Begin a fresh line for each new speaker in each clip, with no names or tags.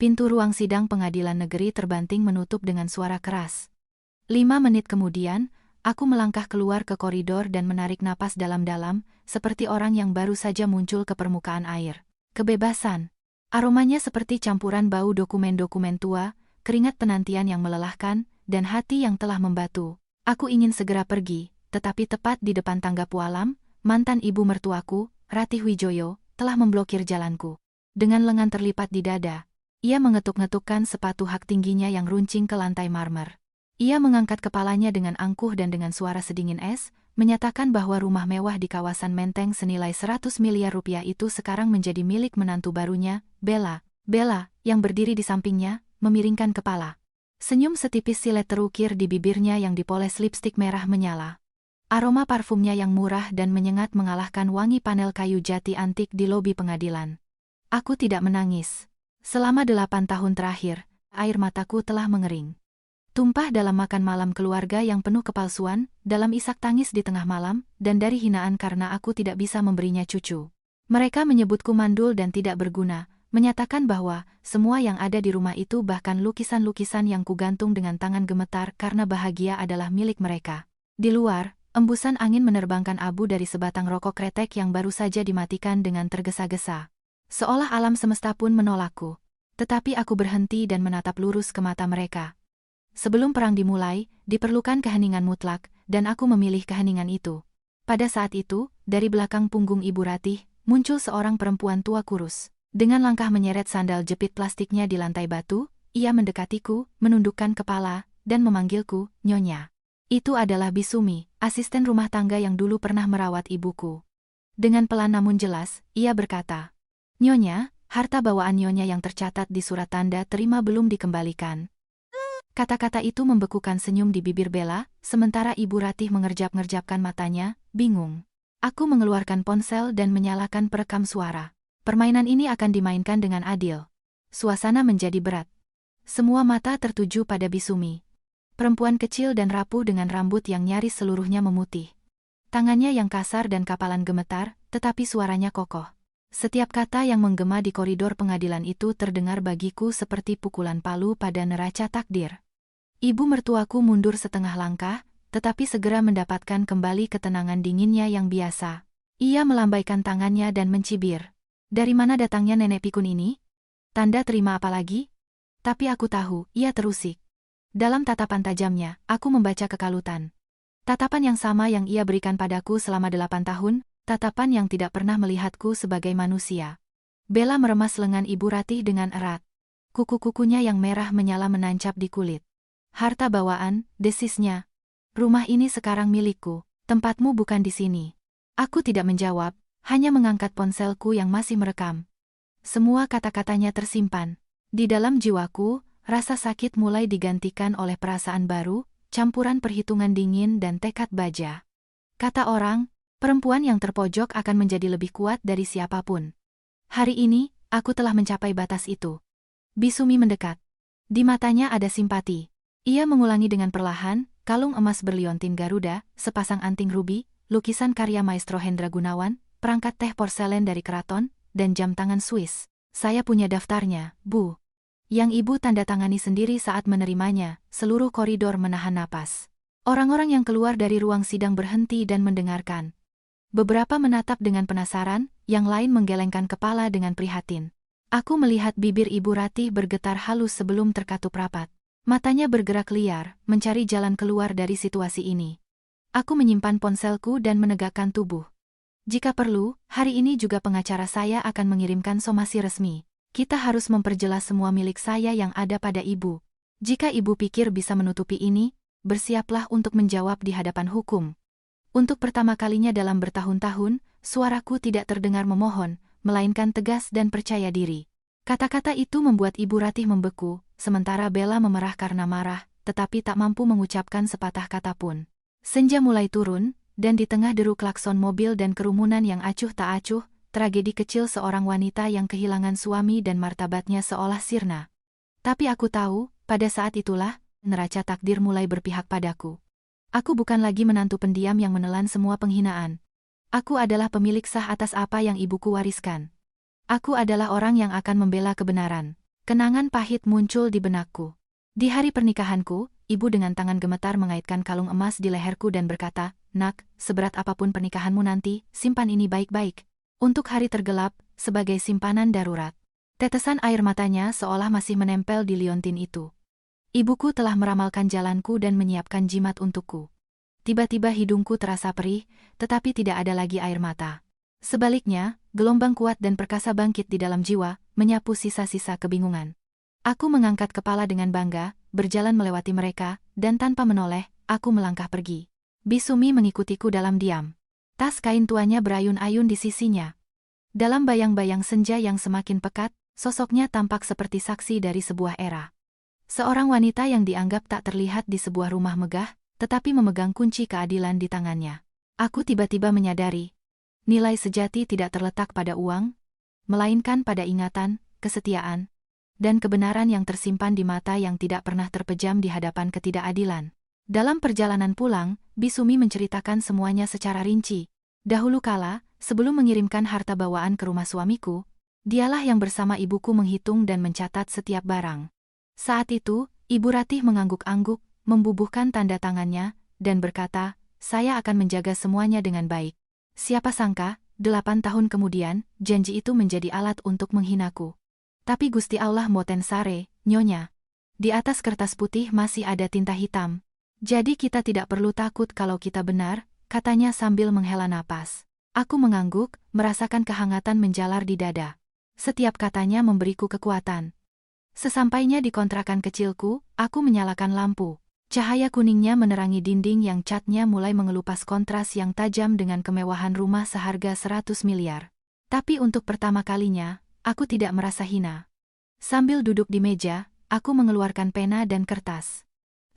Pintu ruang sidang pengadilan negeri terbanting menutup dengan suara keras. 5 menit kemudian, aku melangkah keluar ke koridor dan menarik napas dalam-dalam, seperti orang yang baru saja muncul ke permukaan air. Kebebasan. Aromanya seperti campuran bau dokumen-dokumen tua, keringat penantian yang melelahkan, dan hati yang telah membatu. Aku ingin segera pergi, tetapi tepat di depan tangga Pualam, mantan ibu mertuaku, Ratih Wijoyo, telah memblokir jalanku. Dengan lengan terlipat di dada, ia mengetuk-ngetukkan sepatu hak tingginya yang runcing ke lantai marmer. Ia mengangkat kepalanya dengan angkuh dan dengan suara sedingin es, menyatakan bahwa rumah mewah di kawasan Menteng senilai 100 miliar rupiah itu sekarang menjadi milik menantu barunya, Bella. Bella, yang berdiri di sampingnya, memiringkan kepala. Senyum setipis silet terukir di bibirnya yang dipoles lipstik merah menyala. Aroma parfumnya yang murah dan menyengat mengalahkan wangi panel kayu jati antik di lobi pengadilan. Aku tidak menangis. Selama 8 tahun terakhir, air mataku telah mengering. Tumpah dalam makan malam keluarga yang penuh kepalsuan, dalam isak tangis di tengah malam, dan dari hinaan karena aku tidak bisa memberinya cucu. Mereka menyebutku mandul dan tidak berguna, menyatakan bahwa semua yang ada di rumah itu bahkan lukisan-lukisan yang kugantung dengan tangan gemetar karena bahagia adalah milik mereka. Di luar, embusan angin menerbangkan abu dari sebatang rokok kretek yang baru saja dimatikan dengan tergesa-gesa. Seolah alam semesta pun menolakku. Tetapi aku berhenti dan menatap lurus ke mata mereka. Sebelum perang dimulai, diperlukan keheningan mutlak, dan aku memilih keheningan itu. Pada saat itu, dari belakang punggung Ibu Ratih, muncul seorang perempuan tua kurus. Dengan langkah menyeret sandal jepit plastiknya di lantai batu, ia mendekatiku, menundukkan kepala, dan memanggilku, Nyonya. Itu adalah Bisumi, asisten rumah tangga yang dulu pernah merawat ibuku. Dengan pelan namun jelas, ia berkata, Nyonya, harta bawaan Nyonya yang tercatat di surat tanda terima belum dikembalikan. Kata-kata itu membekukan senyum di bibir Bella, sementara Ibu Ratih mengerjap-ngerjapkan matanya, bingung. Aku mengeluarkan ponsel dan menyalakan perekam suara. Permainan ini akan dimainkan dengan adil. Suasana menjadi berat. Semua mata tertuju pada Bisumi. Perempuan kecil dan rapuh dengan rambut yang nyaris seluruhnya memutih. Tangannya yang kasar dan kapalan gemetar, tetapi suaranya kokoh. Setiap kata yang menggema di koridor pengadilan itu terdengar bagiku seperti pukulan palu pada neraca takdir. Ibu mertuaku mundur setengah langkah, tetapi segera mendapatkan kembali ketenangan dinginnya yang biasa. Ia melambaikan tangannya dan mencibir. Dari mana datangnya nenek pikun ini? Tanda terima apa lagi? Tapi aku tahu, ia terusik. Dalam tatapan tajamnya, aku membaca kekalutan. Tatapan yang sama yang ia berikan padaku selama 8 tahun, tatapan yang tidak pernah melihatku sebagai manusia. Bella meremas lengan Ibu Ratih dengan erat. Kuku-kukunya yang merah menyala menancap di kulit. Harta bawaan, desisnya. Rumah ini sekarang milikku, tempatmu bukan di sini. Aku tidak menjawab, hanya mengangkat ponselku yang masih merekam. Semua kata-katanya tersimpan. Di dalam jiwaku, rasa sakit mulai digantikan oleh perasaan baru, campuran perhitungan dingin dan tekad baja. Kata orang, perempuan yang terpojok akan menjadi lebih kuat dari siapapun. Hari ini, aku telah mencapai batas itu. Bisumi mendekat. Di matanya ada simpati. Ia mengulangi dengan perlahan, kalung emas berliontin Garuda, sepasang anting rubi, lukisan karya Maestro Hendra Gunawan, perangkat teh porselen dari keraton, dan jam tangan Swiss. Saya punya daftarnya, Bu. Yang Ibu tanda tangani sendiri saat menerimanya, seluruh koridor menahan napas. Orang-orang yang keluar dari ruang sidang berhenti dan mendengarkan. Beberapa menatap dengan penasaran, yang lain menggelengkan kepala dengan prihatin. Aku melihat bibir Ibu Ratih bergetar halus sebelum terkatup rapat. Matanya bergerak liar, mencari jalan keluar dari situasi ini. Aku menyimpan ponselku dan menegakkan tubuh. Jika perlu, hari ini juga pengacara saya akan mengirimkan somasi resmi. Kita harus memperjelas semua milik saya yang ada pada Ibu. Jika Ibu pikir bisa menutupi ini, bersiaplah untuk menjawab di hadapan hukum. Untuk pertama kalinya dalam bertahun-tahun, suaraku tidak terdengar memohon, melainkan tegas dan percaya diri. Kata-kata itu membuat Ibu Ratih membeku, sementara Bella memerah karena marah, tetapi tak mampu mengucapkan sepatah kata pun. Senja mulai turun, dan di tengah deru klakson mobil dan kerumunan yang acuh tak acuh, tragedi kecil seorang wanita yang kehilangan suami dan martabatnya seolah sirna. Tapi aku tahu, pada saat itulah, neraca takdir mulai berpihak padaku. Aku bukan lagi menantu pendiam yang menelan semua penghinaan. Aku adalah pemilik sah atas apa yang ibuku wariskan. Aku adalah orang yang akan membela kebenaran. Kenangan pahit muncul di benakku. Di hari pernikahanku, ibu dengan tangan gemetar mengaitkan kalung emas di leherku dan berkata, "Nak, seberat apapun pernikahanmu nanti, simpan ini baik-baik. Untuk hari tergelap, sebagai simpanan darurat." Tetesan air matanya seolah masih menempel di liontin itu. Ibuku telah meramalkan jalanku dan menyiapkan jimat untukku. Tiba-tiba hidungku terasa perih, tetapi tidak ada lagi air mata. Sebaliknya, gelombang kuat dan perkasa bangkit di dalam jiwa, menyapu sisa-sisa kebingungan. Aku mengangkat kepala dengan bangga, berjalan melewati mereka, dan tanpa menoleh, aku melangkah pergi. Bisumi mengikutiku dalam diam. Tas kain tuanya berayun-ayun di sisinya. Dalam bayang-bayang senja yang semakin pekat, sosoknya tampak seperti saksi dari sebuah era. Seorang wanita yang dianggap tak terlihat di sebuah rumah megah, tetapi memegang kunci keadilan di tangannya. Aku tiba-tiba menyadari, nilai sejati tidak terletak pada uang, melainkan pada ingatan, kesetiaan, dan kebenaran yang tersimpan di mata yang tidak pernah terpejam di hadapan ketidakadilan. Dalam perjalanan pulang, Bisumi menceritakan semuanya secara rinci. Dahulu kala, sebelum mengirimkan harta bawaan ke rumah suamiku, dialah yang bersama ibuku menghitung dan mencatat setiap barang. Saat itu, Ibu Ratih mengangguk-angguk, membubuhkan tanda tangannya, dan berkata, "Saya akan menjaga semuanya dengan baik." Siapa sangka, 8 tahun kemudian, janji itu menjadi alat untuk menghinaku. Tapi Gusti Allah moten sare, Nyonya. Di atas kertas putih masih ada tinta hitam. Jadi kita tidak perlu takut kalau kita benar, katanya sambil menghela napas. Aku mengangguk, merasakan kehangatan menjalar di dada. Setiap katanya memberiku kekuatan. Sesampainya di kontrakan kecilku, aku menyalakan lampu. Cahaya kuningnya menerangi dinding yang catnya mulai mengelupas kontras yang tajam dengan kemewahan rumah seharga 100 miliar. Tapi untuk pertama kalinya, aku tidak merasa hina. Sambil duduk di meja, aku mengeluarkan pena dan kertas.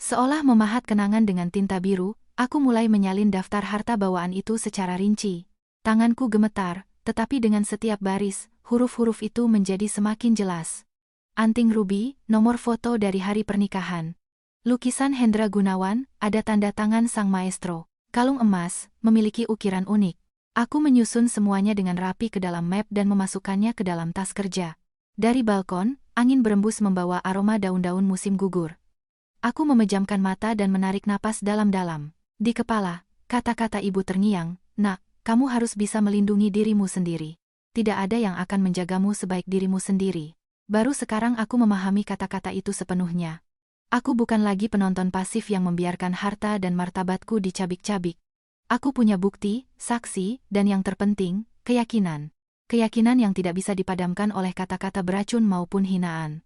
Seolah memahat kenangan dengan tinta biru, aku mulai menyalin daftar harta bawaan itu secara rinci. Tanganku gemetar, tetapi dengan setiap baris, huruf-huruf itu menjadi semakin jelas. Anting rubi, nomor foto dari hari pernikahan. Lukisan Hendra Gunawan, ada tanda tangan sang maestro. Kalung emas, memiliki ukiran unik. Aku menyusun semuanya dengan rapi ke dalam map dan memasukkannya ke dalam tas kerja. Dari balkon, angin berembus membawa aroma daun-daun musim gugur. Aku memejamkan mata dan menarik napas dalam-dalam. Di kepala, kata-kata ibu terngiang, "Nak, kamu harus bisa melindungi dirimu sendiri. Tidak ada yang akan menjagamu sebaik dirimu sendiri." Baru sekarang aku memahami kata-kata itu sepenuhnya. Aku bukan lagi penonton pasif yang membiarkan harta dan martabatku dicabik-cabik. Aku punya bukti, saksi, dan yang terpenting, keyakinan. Keyakinan yang tidak bisa dipadamkan oleh kata-kata beracun maupun hinaan.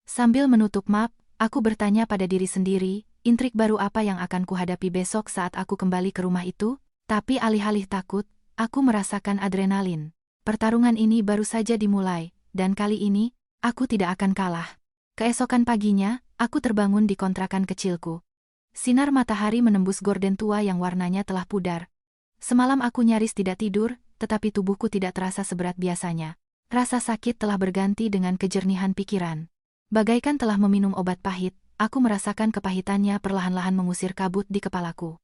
Sambil menutup map, aku bertanya pada diri sendiri, intrik baru apa yang akan kuhadapi besok saat aku kembali ke rumah itu? Tapi alih-alih takut, aku merasakan adrenalin. Pertarungan ini baru saja dimulai, dan kali ini, aku tidak akan kalah. Keesokan paginya, aku terbangun di kontrakan kecilku. Sinar matahari menembus gorden tua yang warnanya telah pudar. Semalam aku nyaris tidak tidur, tetapi tubuhku tidak terasa seberat biasanya. Rasa sakit telah berganti dengan kejernihan pikiran. Bagaikan telah meminum obat pahit, aku merasakan kepahitannya perlahan-lahan mengusir kabut di kepalaku.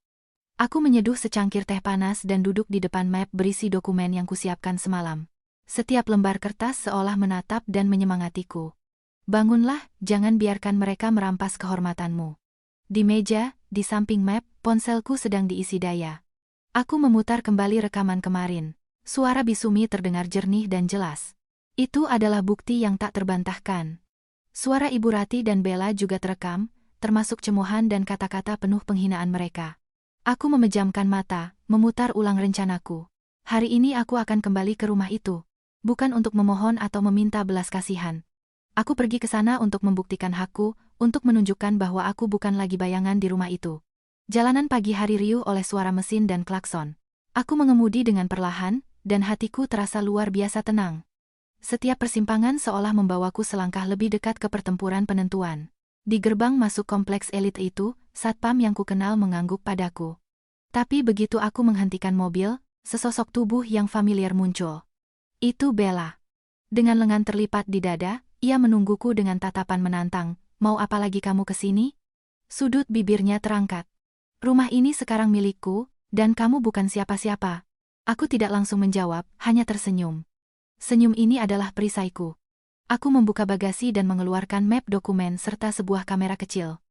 Aku menyeduh secangkir teh panas dan duduk di depan map berisi dokumen yang kusiapkan semalam. Setiap lembar kertas seolah menatap dan menyemangatiku. Bangunlah, jangan biarkan mereka merampas kehormatanmu. Di meja, di samping map, ponselku sedang diisi daya. Aku memutar kembali rekaman kemarin. Suara Bisumi terdengar jernih dan jelas. Itu adalah bukti yang tak terbantahkan. Suara Ibu Rati dan Bella juga terekam, termasuk cemohan dan kata-kata penuh penghinaan mereka. Aku memejamkan mata, memutar ulang rencanaku. Hari ini aku akan kembali ke rumah itu. Bukan untuk memohon atau meminta belas kasihan. Aku pergi ke sana untuk membuktikan hakku, untuk menunjukkan bahwa aku bukan lagi bayangan di rumah itu. Jalanan pagi hari riuh oleh suara mesin dan klakson. Aku mengemudi dengan perlahan, dan hatiku terasa luar biasa tenang. Setiap persimpangan seolah membawaku selangkah lebih dekat ke pertempuran penentuan. Di gerbang masuk kompleks elit itu, satpam yang kukenal mengangguk padaku. Tapi begitu aku menghentikan mobil, sesosok tubuh yang familiar muncul. Itu Bella. Dengan lengan terlipat di dada, ia menungguku dengan tatapan menantang. "Mau apa lagi kamu ke sini?" Sudut bibirnya terangkat. "Rumah ini sekarang milikku, dan kamu bukan siapa-siapa." Aku tidak langsung menjawab, hanya tersenyum. Senyum ini adalah perisaiku. Aku membuka bagasi dan mengeluarkan map dokumen serta sebuah kamera kecil.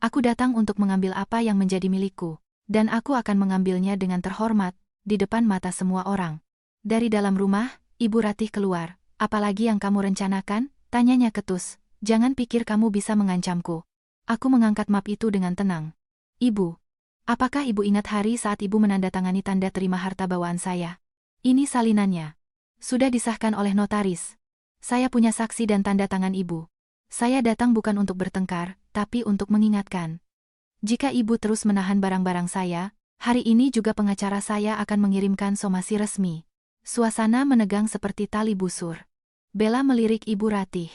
Aku datang untuk mengambil apa yang menjadi milikku. Dan aku akan mengambilnya dengan terhormat, di depan mata semua orang. Dari dalam rumah, Ibu Ratih keluar. Apalagi yang kamu rencanakan? Tanyanya ketus. Jangan pikir kamu bisa mengancamku. Aku mengangkat map itu dengan tenang. Ibu, apakah Ibu ingat hari saat Ibu menandatangani tanda terima harta bawaan saya? Ini salinannya. Sudah disahkan oleh notaris. Saya punya saksi dan tanda tangan Ibu. Saya datang bukan untuk bertengkar, tapi untuk mengingatkan. Jika Ibu terus menahan barang-barang saya, hari ini juga pengacara saya akan mengirimkan somasi resmi. Suasana menegang seperti tali busur. Bella melirik Ibu Ratih.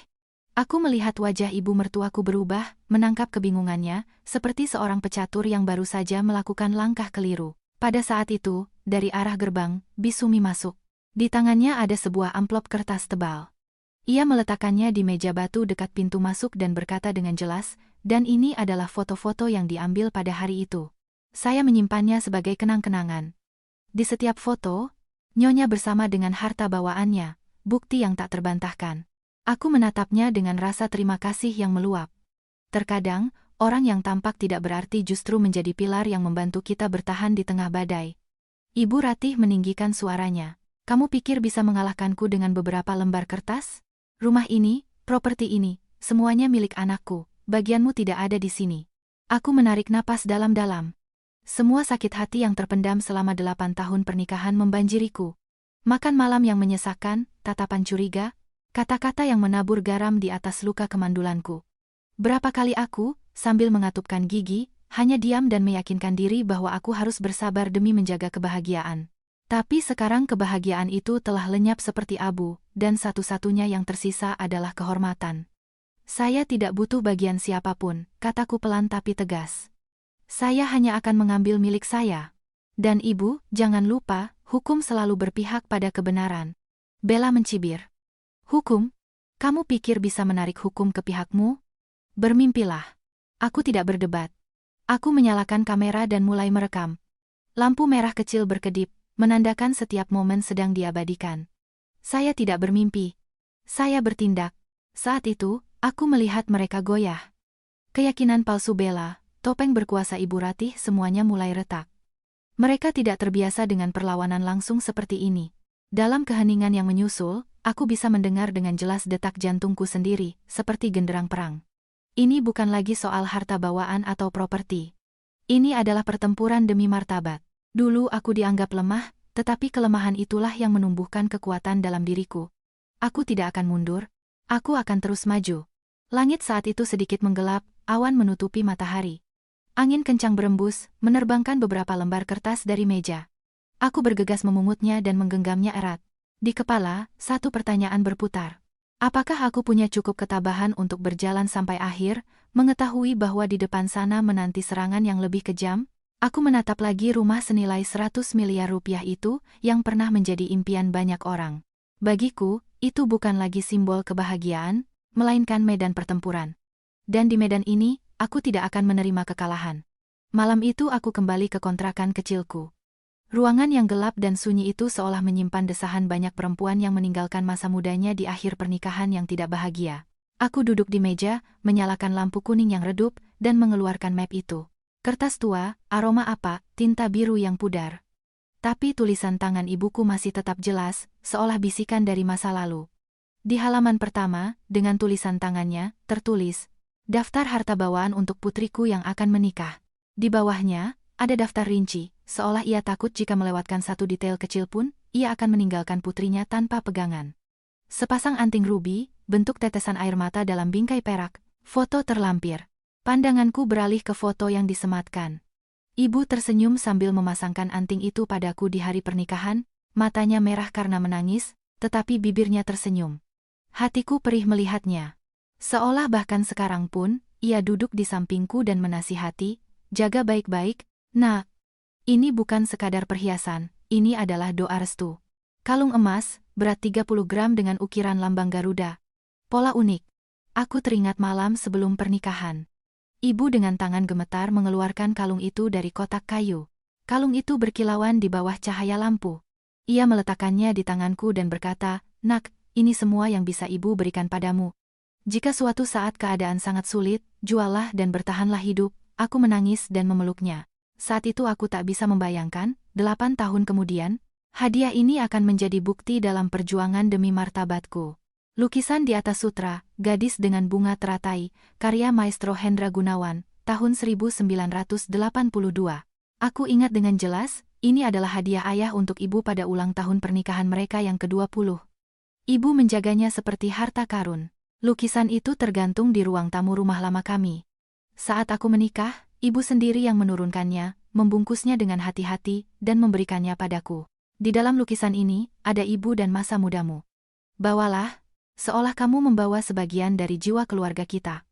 Aku melihat wajah ibu mertuaku berubah, menangkap kebingungannya, seperti seorang pecatur yang baru saja melakukan langkah keliru. Pada saat itu, dari arah gerbang, Bisumi masuk. Di tangannya ada sebuah amplop kertas tebal. Ia meletakkannya di meja batu dekat pintu masuk dan berkata dengan jelas, dan ini adalah foto-foto yang diambil pada hari itu. Saya menyimpannya sebagai kenang-kenangan. Di setiap foto, Nyonya bersama dengan harta bawaannya, bukti yang tak terbantahkan. Aku menatapnya dengan rasa terima kasih yang meluap. Terkadang, orang yang tampak tidak berarti justru menjadi pilar yang membantu kita bertahan di tengah badai. Ibu Ratih meninggikan suaranya. Kamu pikir bisa mengalahkanku dengan beberapa lembar kertas? Rumah ini, properti ini, semuanya milik anakku. Bagianmu tidak ada di sini. Aku menarik napas dalam-dalam. Semua sakit hati yang terpendam selama 8 tahun pernikahan membanjiriku. Makan malam yang menyesakkan, tatapan curiga, kata-kata yang menabur garam di atas luka kemandulanku. Berapa kali aku, sambil mengatupkan gigi, hanya diam dan meyakinkan diri bahwa aku harus bersabar demi menjaga kebahagiaan. Tapi sekarang kebahagiaan itu telah lenyap seperti abu, dan satu-satunya yang tersisa adalah kehormatan. Saya tidak butuh bagian siapapun, kataku pelan tapi tegas. Saya hanya akan mengambil milik saya. Dan Ibu, jangan lupa, hukum selalu berpihak pada kebenaran. Bella mencibir. Hukum? Kamu pikir bisa menarik hukum ke pihakmu? Bermimpilah. Aku tidak berdebat. Aku menyalakan kamera dan mulai merekam. Lampu merah kecil berkedip, menandakan setiap momen sedang diabadikan. Saya tidak bermimpi. Saya bertindak. Saat itu, aku melihat mereka goyah. Keyakinan palsu Bella, topeng berkuasa Ibu Ratih semuanya mulai retak. Mereka tidak terbiasa dengan perlawanan langsung seperti ini. Dalam keheningan yang menyusul, aku bisa mendengar dengan jelas detak jantungku sendiri, seperti genderang perang. Ini bukan lagi soal harta bawaan atau properti. Ini adalah pertempuran demi martabat. Dulu aku dianggap lemah, tetapi kelemahan itulah yang menumbuhkan kekuatan dalam diriku. Aku tidak akan mundur. Aku akan terus maju. Langit saat itu sedikit menggelap, awan menutupi matahari. Angin kencang berembus, menerbangkan beberapa lembar kertas dari meja. Aku bergegas memungutnya dan menggenggamnya erat. Di kepala, satu pertanyaan berputar. Apakah aku punya cukup ketabahan untuk berjalan sampai akhir, mengetahui bahwa di depan sana menanti serangan yang lebih kejam? Aku menatap lagi rumah senilai 100 miliar rupiah itu, yang pernah menjadi impian banyak orang. Bagiku, itu bukan lagi simbol kebahagiaan, melainkan medan pertempuran. Dan di medan ini, aku tidak akan menerima kekalahan. Malam itu aku kembali ke kontrakan kecilku. Ruangan yang gelap dan sunyi itu seolah menyimpan desahan banyak perempuan yang meninggalkan masa mudanya di akhir pernikahan yang tidak bahagia. Aku duduk di meja, menyalakan lampu kuning yang redup, dan mengeluarkan map itu. Kertas tua, aroma apa, tinta biru yang pudar. Tapi tulisan tangan ibuku masih tetap jelas, seolah bisikan dari masa lalu. Di halaman pertama, dengan tulisan tangannya, tertulis, daftar harta bawaan untuk putriku yang akan menikah. Di bawahnya, ada daftar rinci, seolah ia takut jika melewatkan satu detail kecil pun, ia akan meninggalkan putrinya tanpa pegangan. Sepasang anting rubi, bentuk tetesan air mata dalam bingkai perak, foto terlampir. Pandanganku beralih ke foto yang disematkan. Ibu tersenyum sambil memasangkan anting itu padaku di hari pernikahan, matanya merah karena menangis, tetapi bibirnya tersenyum. Hatiku perih melihatnya. Seolah bahkan sekarang pun, ia duduk di sampingku dan menasihati, jaga baik-baik, nak. Ini bukan sekadar perhiasan, ini adalah doa restu. Kalung emas, berat 30 gram dengan ukiran lambang Garuda. Pola unik. Aku teringat malam sebelum pernikahan. Ibu dengan tangan gemetar mengeluarkan kalung itu dari kotak kayu. Kalung itu berkilauan di bawah cahaya lampu. Ia meletakkannya di tanganku dan berkata, nak, ini semua yang bisa ibu berikan padamu. Jika suatu saat keadaan sangat sulit, juallah dan bertahanlah hidup. Aku menangis dan memeluknya. Saat itu aku tak bisa membayangkan, 8 tahun kemudian, hadiah ini akan menjadi bukti dalam perjuangan demi martabatku. Lukisan di atas sutra, Gadis dengan Bunga Teratai, karya Maestro Hendra Gunawan, tahun 1982. Aku ingat dengan jelas, ini adalah hadiah ayah untuk ibu pada ulang tahun pernikahan mereka yang ke-20. Ibu menjaganya seperti harta karun. Lukisan itu tergantung di ruang tamu rumah lama kami. Saat aku menikah, ibu sendiri yang menurunkannya, membungkusnya dengan hati-hati, dan memberikannya padaku. Di dalam lukisan ini, ada ibu dan masa mudamu. Bawalah, seolah kamu membawa sebagian dari jiwa keluarga kita.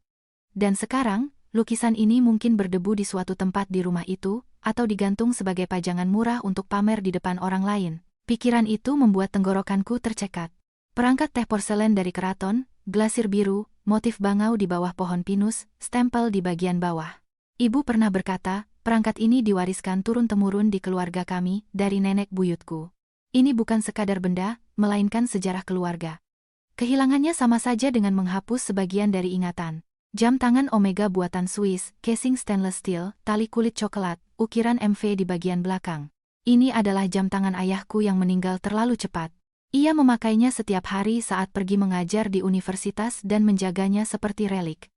Dan sekarang, lukisan ini mungkin berdebu di suatu tempat di rumah itu, atau digantung sebagai pajangan murah untuk pamer di depan orang lain. Pikiran itu membuat tenggorokanku tercekat. Perangkat teh porselen dari keraton, glasir biru, motif bangau di bawah pohon pinus, stempel di bagian bawah. Ibu pernah berkata, perangkat ini diwariskan turun-temurun di keluarga kami, dari nenek buyutku. Ini bukan sekadar benda, melainkan sejarah keluarga. Kehilangannya sama saja dengan menghapus sebagian dari ingatan. Jam tangan Omega buatan Swiss, casing stainless steel, tali kulit coklat, ukiran MV di bagian belakang. Ini adalah jam tangan ayahku yang meninggal terlalu cepat. Ia memakainya setiap hari saat pergi mengajar di universitas dan menjaganya seperti relik.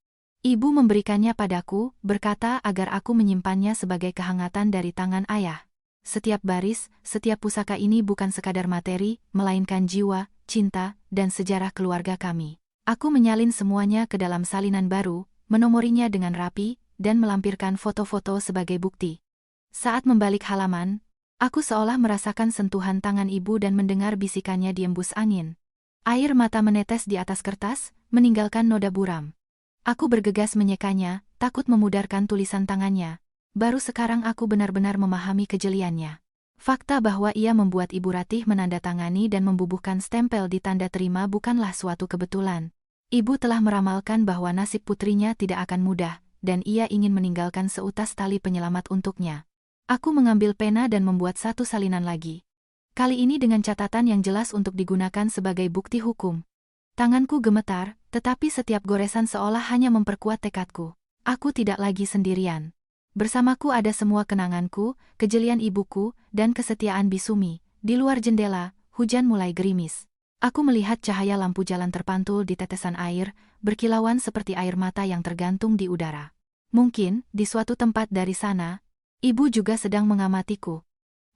Ibu memberikannya padaku, berkata agar aku menyimpannya sebagai kehangatan dari tangan ayah. Setiap baris, setiap pusaka ini bukan sekadar materi, melainkan jiwa, cinta, dan sejarah keluarga kami. Aku menyalin semuanya ke dalam salinan baru, menomorinya dengan rapi, dan melampirkan foto-foto sebagai bukti. Saat membalik halaman, aku seolah merasakan sentuhan tangan ibu dan mendengar bisikannya di embus angin. Air mata menetes di atas kertas, meninggalkan noda buram. Aku bergegas menyekanya, takut memudarkan tulisan tangannya. Baru sekarang aku benar-benar memahami kejeliannya. Fakta bahwa ia membuat Ibu Ratih menandatangani dan membubuhkan stempel di tanda terima bukanlah suatu kebetulan. Ibu telah meramalkan bahwa nasib putrinya tidak akan mudah, dan ia ingin meninggalkan seutas tali penyelamat untuknya. Aku mengambil pena dan membuat satu salinan lagi. Kali ini dengan catatan yang jelas untuk digunakan sebagai bukti hukum. Tanganku gemetar, tetapi setiap goresan seolah hanya memperkuat tekadku. Aku tidak lagi sendirian. Bersamaku ada semua kenanganku, kejelian ibuku, dan kesetiaan Bisumi. Di luar jendela, hujan mulai gerimis. Aku melihat cahaya lampu jalan terpantul di tetesan air, berkilauan seperti air mata yang tergantung di udara. Mungkin, di suatu tempat dari sana, ibu juga sedang mengamatiku.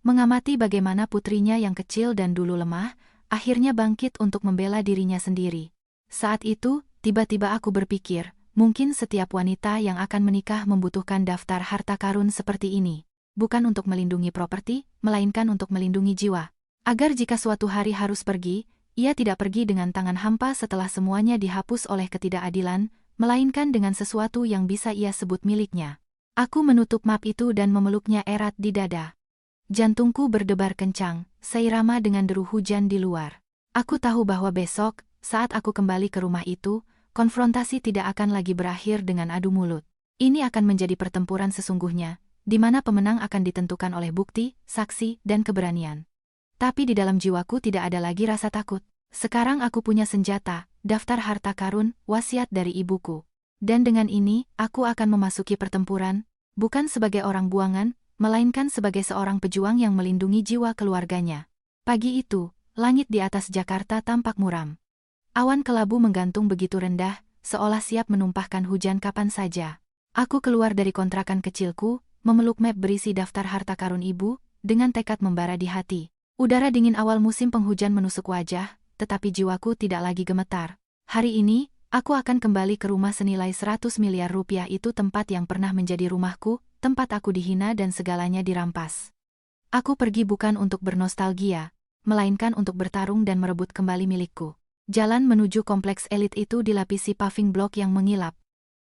Mengamati bagaimana putrinya yang kecil dan dulu lemah, akhirnya bangkit untuk membela dirinya sendiri. Saat itu, tiba-tiba aku berpikir, mungkin setiap wanita yang akan menikah membutuhkan daftar harta karun seperti ini. Bukan untuk melindungi properti, melainkan untuk melindungi jiwa. Agar jika suatu hari harus pergi, ia tidak pergi dengan tangan hampa setelah semuanya dihapus oleh ketidakadilan, melainkan dengan sesuatu yang bisa ia sebut miliknya. Aku menutup map itu dan memeluknya erat di dada. Jantungku berdebar kencang, seirama dengan deru hujan di luar. Aku tahu bahwa besok, saat aku kembali ke rumah itu, konfrontasi tidak akan lagi berakhir dengan adu mulut. Ini akan menjadi pertempuran sesungguhnya, di mana pemenang akan ditentukan oleh bukti, saksi, dan keberanian. Tapi di dalam jiwaku tidak ada lagi rasa takut. Sekarang aku punya senjata, daftar harta karun, wasiat dari ibuku. Dan dengan ini, aku akan memasuki pertempuran, bukan sebagai orang buangan, melainkan sebagai seorang pejuang yang melindungi jiwa keluarganya. Pagi itu, langit di atas Jakarta tampak muram. Awan kelabu menggantung begitu rendah, seolah siap menumpahkan hujan kapan saja. Aku keluar dari kontrakan kecilku, memeluk map berisi daftar harta karun ibu, dengan tekad membara di hati. Udara dingin awal musim penghujan menusuk wajah, tetapi jiwaku tidak lagi gemetar. Hari ini, aku akan kembali ke rumah senilai 100 miliar rupiah itu, tempat yang pernah menjadi rumahku, tempat aku dihina dan segalanya dirampas. Aku pergi bukan untuk bernostalgia, melainkan untuk bertarung dan merebut kembali milikku. Jalan menuju kompleks elit itu dilapisi paving block yang mengilap.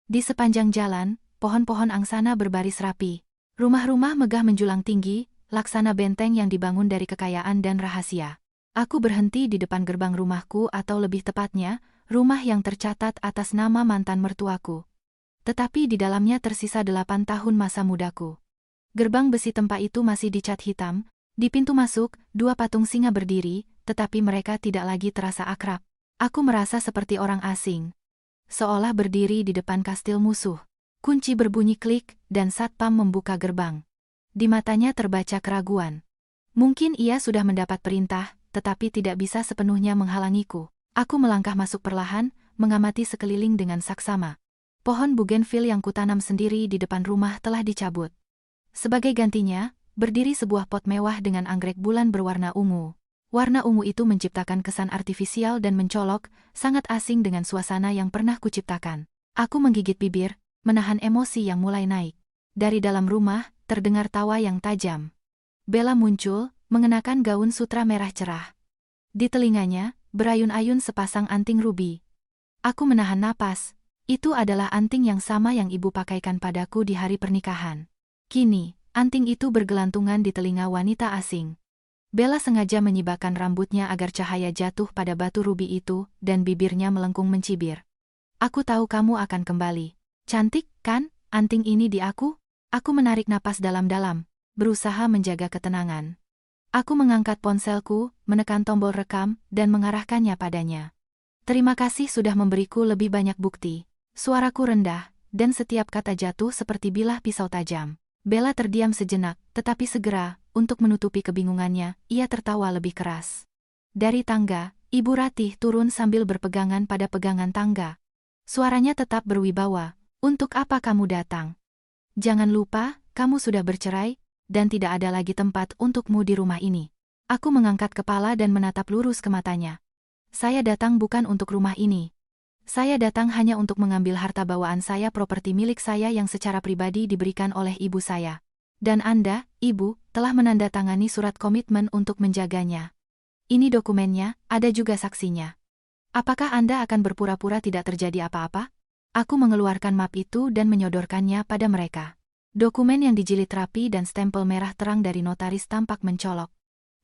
Di sepanjang jalan, pohon-pohon angsana berbaris rapi. Rumah-rumah megah menjulang tinggi, laksana benteng yang dibangun dari kekayaan dan rahasia. Aku berhenti di depan gerbang rumahku, atau lebih tepatnya, rumah yang tercatat atas nama mantan mertuaku. Tetapi di dalamnya tersisa 8 tahun masa mudaku. Gerbang besi tempa itu masih dicat hitam, di pintu masuk, 2 patung singa berdiri, tetapi mereka tidak lagi terasa akrab. Aku merasa seperti orang asing. Seolah berdiri di depan kastil musuh. Kunci berbunyi klik, dan satpam membuka gerbang. Di matanya terbaca keraguan. Mungkin ia sudah mendapat perintah, tetapi tidak bisa sepenuhnya menghalangiku. Aku melangkah masuk perlahan, mengamati sekeliling dengan saksama. Pohon bugenvil yang kutanam sendiri di depan rumah telah dicabut. Sebagai gantinya, berdiri sebuah pot mewah dengan anggrek bulan berwarna ungu. Warna ungu itu menciptakan kesan artifisial dan mencolok, sangat asing dengan suasana yang pernah kuciptakan. Aku menggigit bibir, menahan emosi yang mulai naik. Dari dalam rumah, terdengar tawa yang tajam. Bella muncul, mengenakan gaun sutra merah cerah. Di telinganya, berayun-ayun sepasang anting rubi. Aku menahan napas. Itu adalah anting yang sama yang ibu pakaikan padaku di hari pernikahan. Kini, anting itu bergelantungan di telinga wanita asing. Bella sengaja menyibakkan rambutnya agar cahaya jatuh pada batu rubi itu, dan bibirnya melengkung mencibir. Aku tahu kamu akan kembali. Cantik, kan, anting ini di aku? Aku menarik napas dalam-dalam, berusaha menjaga ketenangan. Aku mengangkat ponselku, menekan tombol rekam, dan mengarahkannya padanya. Terima kasih sudah memberiku lebih banyak bukti. Suaraku rendah, dan setiap kata jatuh seperti bilah pisau tajam. Bella terdiam sejenak, tetapi segera, untuk menutupi kebingungannya, ia tertawa lebih keras. Dari tangga, Ibu Ratih turun sambil berpegangan pada pegangan tangga. Suaranya tetap berwibawa. Untuk apa kamu datang? Jangan lupa, kamu sudah bercerai, dan tidak ada lagi tempat untukmu di rumah ini. Aku mengangkat kepala dan menatap lurus ke matanya. Saya datang bukan untuk rumah ini. Saya datang hanya untuk mengambil harta bawaan saya, properti milik saya yang secara pribadi diberikan oleh ibu saya. Dan Anda, Ibu, telah menandatangani surat komitmen untuk menjaganya. Ini dokumennya, ada juga saksinya. Apakah Anda akan berpura-pura tidak terjadi apa-apa? Aku mengeluarkan map itu dan menyodorkannya pada mereka. Dokumen yang dijilid rapi dan stempel merah terang dari notaris tampak mencolok.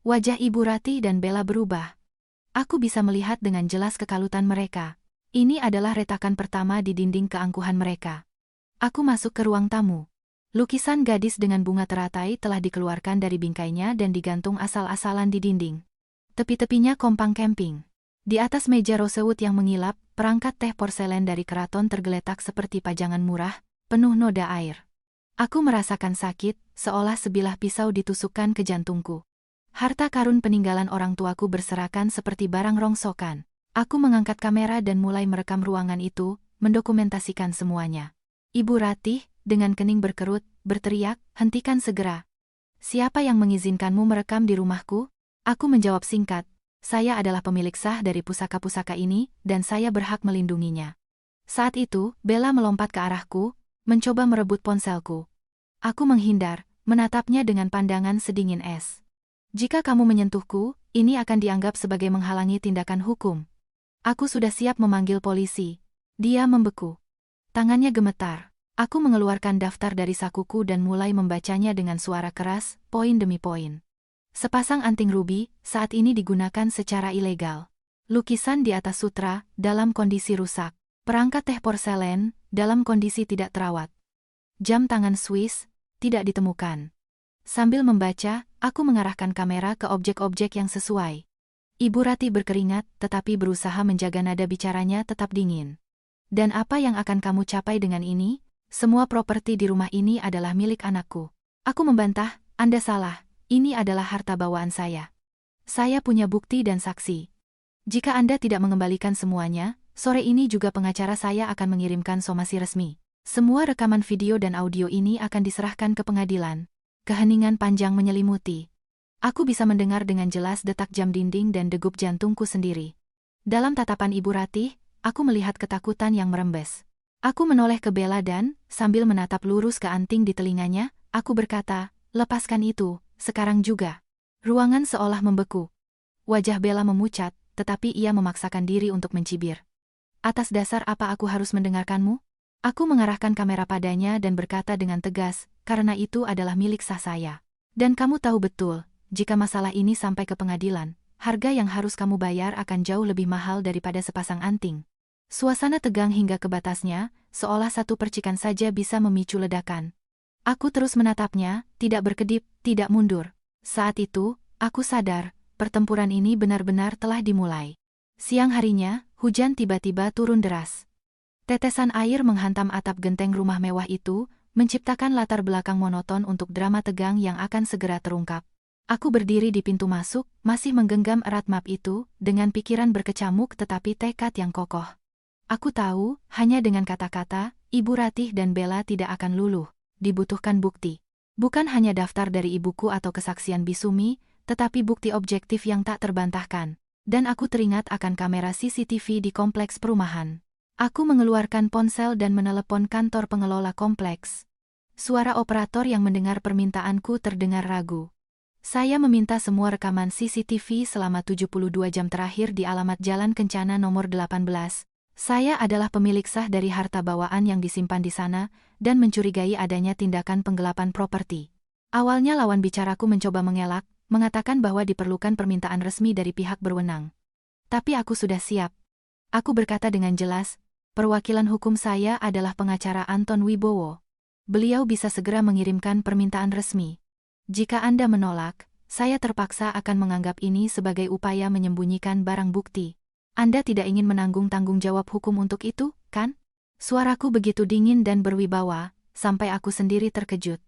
Wajah Ibu Ratih dan Bella berubah. Aku bisa melihat dengan jelas kekalutan mereka. Ini adalah retakan pertama di dinding keangkuhan mereka. Aku masuk ke ruang tamu. Lukisan gadis dengan bunga teratai telah dikeluarkan dari bingkainya dan digantung asal-asalan di dinding. Tepi-tepinya kompang camping. Di atas meja rosewood yang mengilap, perangkat teh porselen dari keraton tergeletak seperti pajangan murah, penuh noda air. Aku merasakan sakit, seolah sebilah pisau ditusukkan ke jantungku. Harta karun peninggalan orang tuaku berserakan seperti barang rongsokan. Aku mengangkat kamera dan mulai merekam ruangan itu, mendokumentasikan semuanya. Ibu Ratih, dengan kening berkerut, berteriak, "Hentikan segera. Siapa yang mengizinkanmu merekam di rumahku?" Aku menjawab singkat, "Saya adalah pemilik sah dari pusaka-pusaka ini, dan saya berhak melindunginya." Saat itu, Bella melompat ke arahku, mencoba merebut ponselku. Aku menghindar, menatapnya dengan pandangan sedingin es. "Jika kamu menyentuhku, ini akan dianggap sebagai menghalangi tindakan hukum." Aku sudah siap memanggil polisi. Dia membeku. Tangannya gemetar. Aku mengeluarkan daftar dari sakuku dan mulai membacanya dengan suara keras, poin demi poin. Sepasang anting rubi, saat ini digunakan secara ilegal. Lukisan di atas sutra, dalam kondisi rusak. Perangkat teh porselen, dalam kondisi tidak terawat. Jam tangan Swiss, tidak ditemukan. Sambil membaca, aku mengarahkan kamera ke objek-objek yang sesuai. Ibu Ratih berkeringat, tetapi berusaha menjaga nada bicaranya tetap dingin. "Dan apa yang akan kamu capai dengan ini? Semua properti di rumah ini adalah milik anakku." Aku membantah, "Anda salah, ini adalah harta bawaan saya. Saya punya bukti dan saksi. Jika Anda tidak mengembalikan semuanya, sore ini juga pengacara saya akan mengirimkan somasi resmi. Semua rekaman video dan audio ini akan diserahkan ke pengadilan." Keheningan panjang menyelimuti. Aku bisa mendengar dengan jelas detak jam dinding dan degup jantungku sendiri. Dalam tatapan Ibu Ratih, aku melihat ketakutan yang merembes. Aku menoleh ke Bella dan, sambil menatap lurus ke anting di telinganya, aku berkata, "Lepaskan itu, sekarang juga." Ruangan seolah membeku. Wajah Bella memucat, tetapi ia memaksakan diri untuk mencibir. "Atas dasar apa aku harus mendengarkanmu?" Aku mengarahkan kamera padanya dan berkata dengan tegas, "Karena itu adalah milik sah saya. Dan kamu tahu betul, jika masalah ini sampai ke pengadilan, harga yang harus kamu bayar akan jauh lebih mahal daripada sepasang anting." Suasana tegang hingga ke batasnya, seolah satu percikan saja bisa memicu ledakan. Aku terus menatapnya, tidak berkedip, tidak mundur. Saat itu, aku sadar, pertempuran ini benar-benar telah dimulai. Siang harinya, hujan tiba-tiba turun deras. Tetesan air menghantam atap genteng rumah mewah itu, menciptakan latar belakang monoton untuk drama tegang yang akan segera terungkap. Aku berdiri di pintu masuk, masih menggenggam erat map itu, dengan pikiran berkecamuk tetapi tekad yang kokoh. Aku tahu, hanya dengan kata-kata, Ibu Ratih dan Bella tidak akan luluh. Dibutuhkan bukti. Bukan hanya daftar dari ibuku atau kesaksian Bisumi, tetapi bukti objektif yang tak terbantahkan. Dan aku teringat akan kamera CCTV di kompleks perumahan. Aku mengeluarkan ponsel dan menelepon kantor pengelola kompleks. Suara operator yang mendengar permintaanku terdengar ragu. Saya meminta semua rekaman CCTV selama 72 jam terakhir di alamat Jalan Kencana nomor 18. Saya adalah pemilik sah dari harta bawaan yang disimpan di sana, dan mencurigai adanya tindakan penggelapan properti. Awalnya lawan bicaraku mencoba mengelak, mengatakan bahwa diperlukan permintaan resmi dari pihak berwenang. Tapi aku sudah siap. Aku berkata dengan jelas, perwakilan hukum saya adalah pengacara Anton Wibowo. Beliau bisa segera mengirimkan permintaan resmi. Jika Anda menolak, saya terpaksa akan menganggap ini sebagai upaya menyembunyikan barang bukti. Anda tidak ingin menanggung tanggung jawab hukum untuk itu, kan? Suaraku begitu dingin dan berwibawa, sampai aku sendiri terkejut.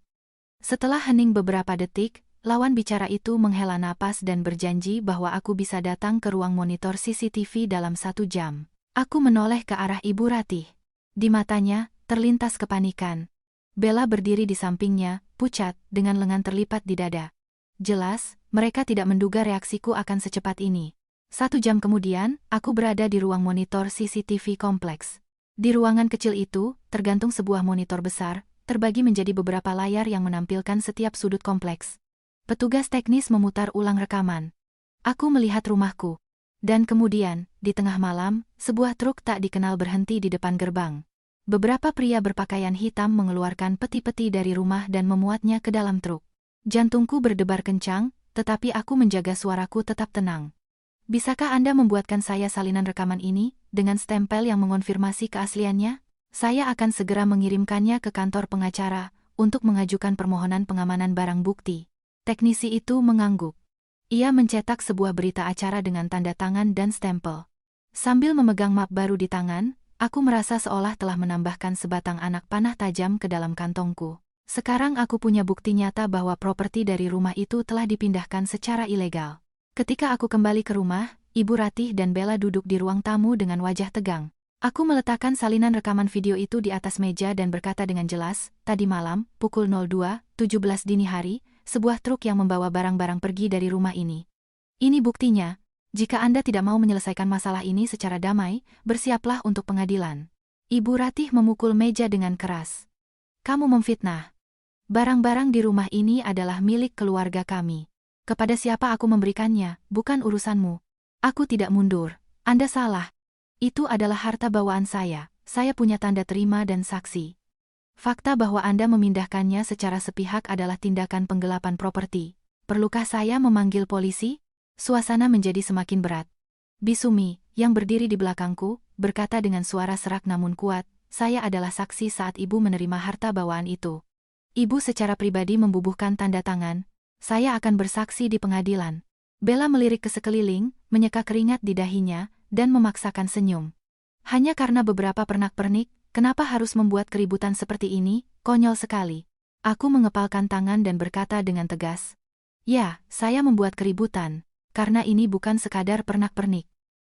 Setelah hening beberapa detik, lawan bicara itu menghela napas dan berjanji bahwa aku bisa datang ke ruang monitor CCTV dalam 1 jam. Aku menoleh ke arah Ibu Ratih. Di matanya, terlintas kepanikan. Bella berdiri di sampingnya, pucat, dengan lengan terlipat di dada. Jelas, mereka tidak menduga reaksiku akan secepat ini. 1 jam kemudian, aku berada di ruang monitor CCTV kompleks. Di ruangan kecil itu, tergantung sebuah monitor besar, terbagi menjadi beberapa layar yang menampilkan setiap sudut kompleks. Petugas teknis memutar ulang rekaman. Aku melihat rumahku. Dan kemudian, di tengah malam, sebuah truk tak dikenal berhenti di depan gerbang. Beberapa pria berpakaian hitam mengeluarkan peti-peti dari rumah dan memuatnya ke dalam truk. Jantungku berdebar kencang, tetapi aku menjaga suaraku tetap tenang. Bisakah Anda membuatkan saya salinan rekaman ini, dengan stempel yang mengonfirmasi keasliannya? Saya akan segera mengirimkannya ke kantor pengacara, untuk mengajukan permohonan pengamanan barang bukti. Teknisi itu mengangguk. Ia mencetak sebuah berita acara dengan tanda tangan dan stempel. Sambil memegang map baru di tangan, aku merasa seolah telah menambahkan sebatang anak panah tajam ke dalam kantongku. Sekarang aku punya bukti nyata bahwa properti dari rumah itu telah dipindahkan secara ilegal. Ketika aku kembali ke rumah, Ibu Ratih dan Bella duduk di ruang tamu dengan wajah tegang. Aku meletakkan salinan rekaman video itu di atas meja dan berkata dengan jelas, tadi malam, pukul 02.17 dini hari, sebuah truk yang membawa barang-barang pergi dari rumah ini. Ini buktinya. Jika Anda tidak mau menyelesaikan masalah ini secara damai, bersiaplah untuk pengadilan. Ibu Ratih memukul meja dengan keras. Kamu memfitnah. Barang-barang di rumah ini adalah milik keluarga kami. Kepada siapa aku memberikannya, bukan urusanmu. Aku tidak mundur. Anda salah. Itu adalah harta bawaan saya punya tanda terima dan saksi. Fakta bahwa Anda memindahkannya secara sepihak adalah tindakan penggelapan properti. Perlukah saya memanggil polisi? Suasana menjadi semakin berat. Bisumi, yang berdiri di belakangku, berkata dengan suara serak namun kuat, saya adalah saksi saat Ibu menerima harta bawaan itu. Ibu secara pribadi membubuhkan tanda tangan, saya akan bersaksi di pengadilan. Bella melirik ke sekeliling, menyeka keringat di dahinya, dan memaksakan senyum. Hanya karena beberapa pernak-pernik, kenapa harus membuat keributan seperti ini? Konyol sekali. Aku mengepalkan tangan dan berkata dengan tegas. Ya, saya membuat keributan, karena ini bukan sekadar pernak-pernik.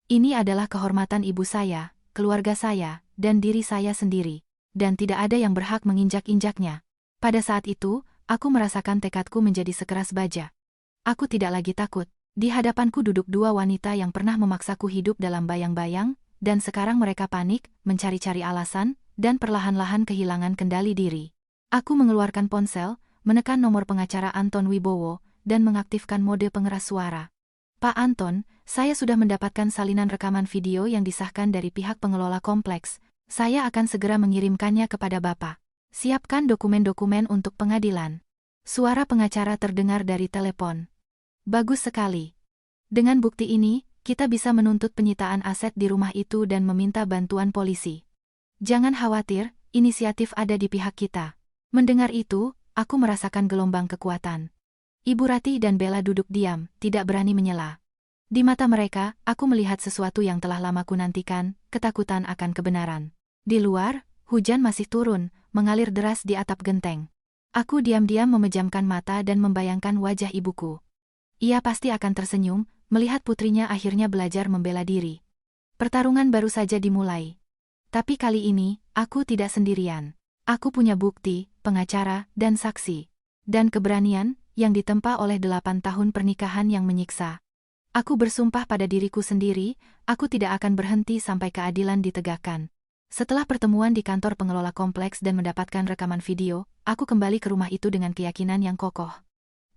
Ini adalah kehormatan ibu saya, keluarga saya, dan diri saya sendiri. Dan tidak ada yang berhak menginjak-injaknya. Pada saat itu, aku merasakan tekadku menjadi sekeras baja. Aku tidak lagi takut. Di hadapanku duduk 2 wanita yang pernah memaksaku hidup dalam bayang-bayang, dan sekarang mereka panik, mencari-cari alasan, dan perlahan-lahan kehilangan kendali diri. Aku mengeluarkan ponsel, menekan nomor pengacara Anton Wibowo, dan mengaktifkan mode pengeras suara. Pak Anton, saya sudah mendapatkan salinan rekaman video yang disahkan dari pihak pengelola kompleks. Saya akan segera mengirimkannya kepada Bapak. Siapkan dokumen-dokumen untuk pengadilan. Suara pengacara terdengar dari telepon. Bagus sekali. Dengan bukti ini, kita bisa menuntut penyitaan aset di rumah itu dan meminta bantuan polisi. Jangan khawatir, inisiatif ada di pihak kita. Mendengar itu, aku merasakan gelombang kekuatan. Ibu Ratih dan Bella duduk diam, tidak berani menyela. Di mata mereka, aku melihat sesuatu yang telah lama ku nantikan, ketakutan akan kebenaran. Di luar, hujan masih turun, mengalir deras di atap genteng. Aku diam-diam memejamkan mata dan membayangkan wajah ibuku. Ia pasti akan tersenyum, melihat putrinya akhirnya belajar membela diri. Pertarungan baru saja dimulai. Tapi kali ini, aku tidak sendirian. Aku punya bukti, pengacara, dan saksi. Dan keberanian, yang ditempa oleh 8 tahun pernikahan yang menyiksa. Aku bersumpah pada diriku sendiri, aku tidak akan berhenti sampai keadilan ditegakkan. Setelah pertemuan di kantor pengelola kompleks dan mendapatkan rekaman video, aku kembali ke rumah itu dengan keyakinan yang kokoh.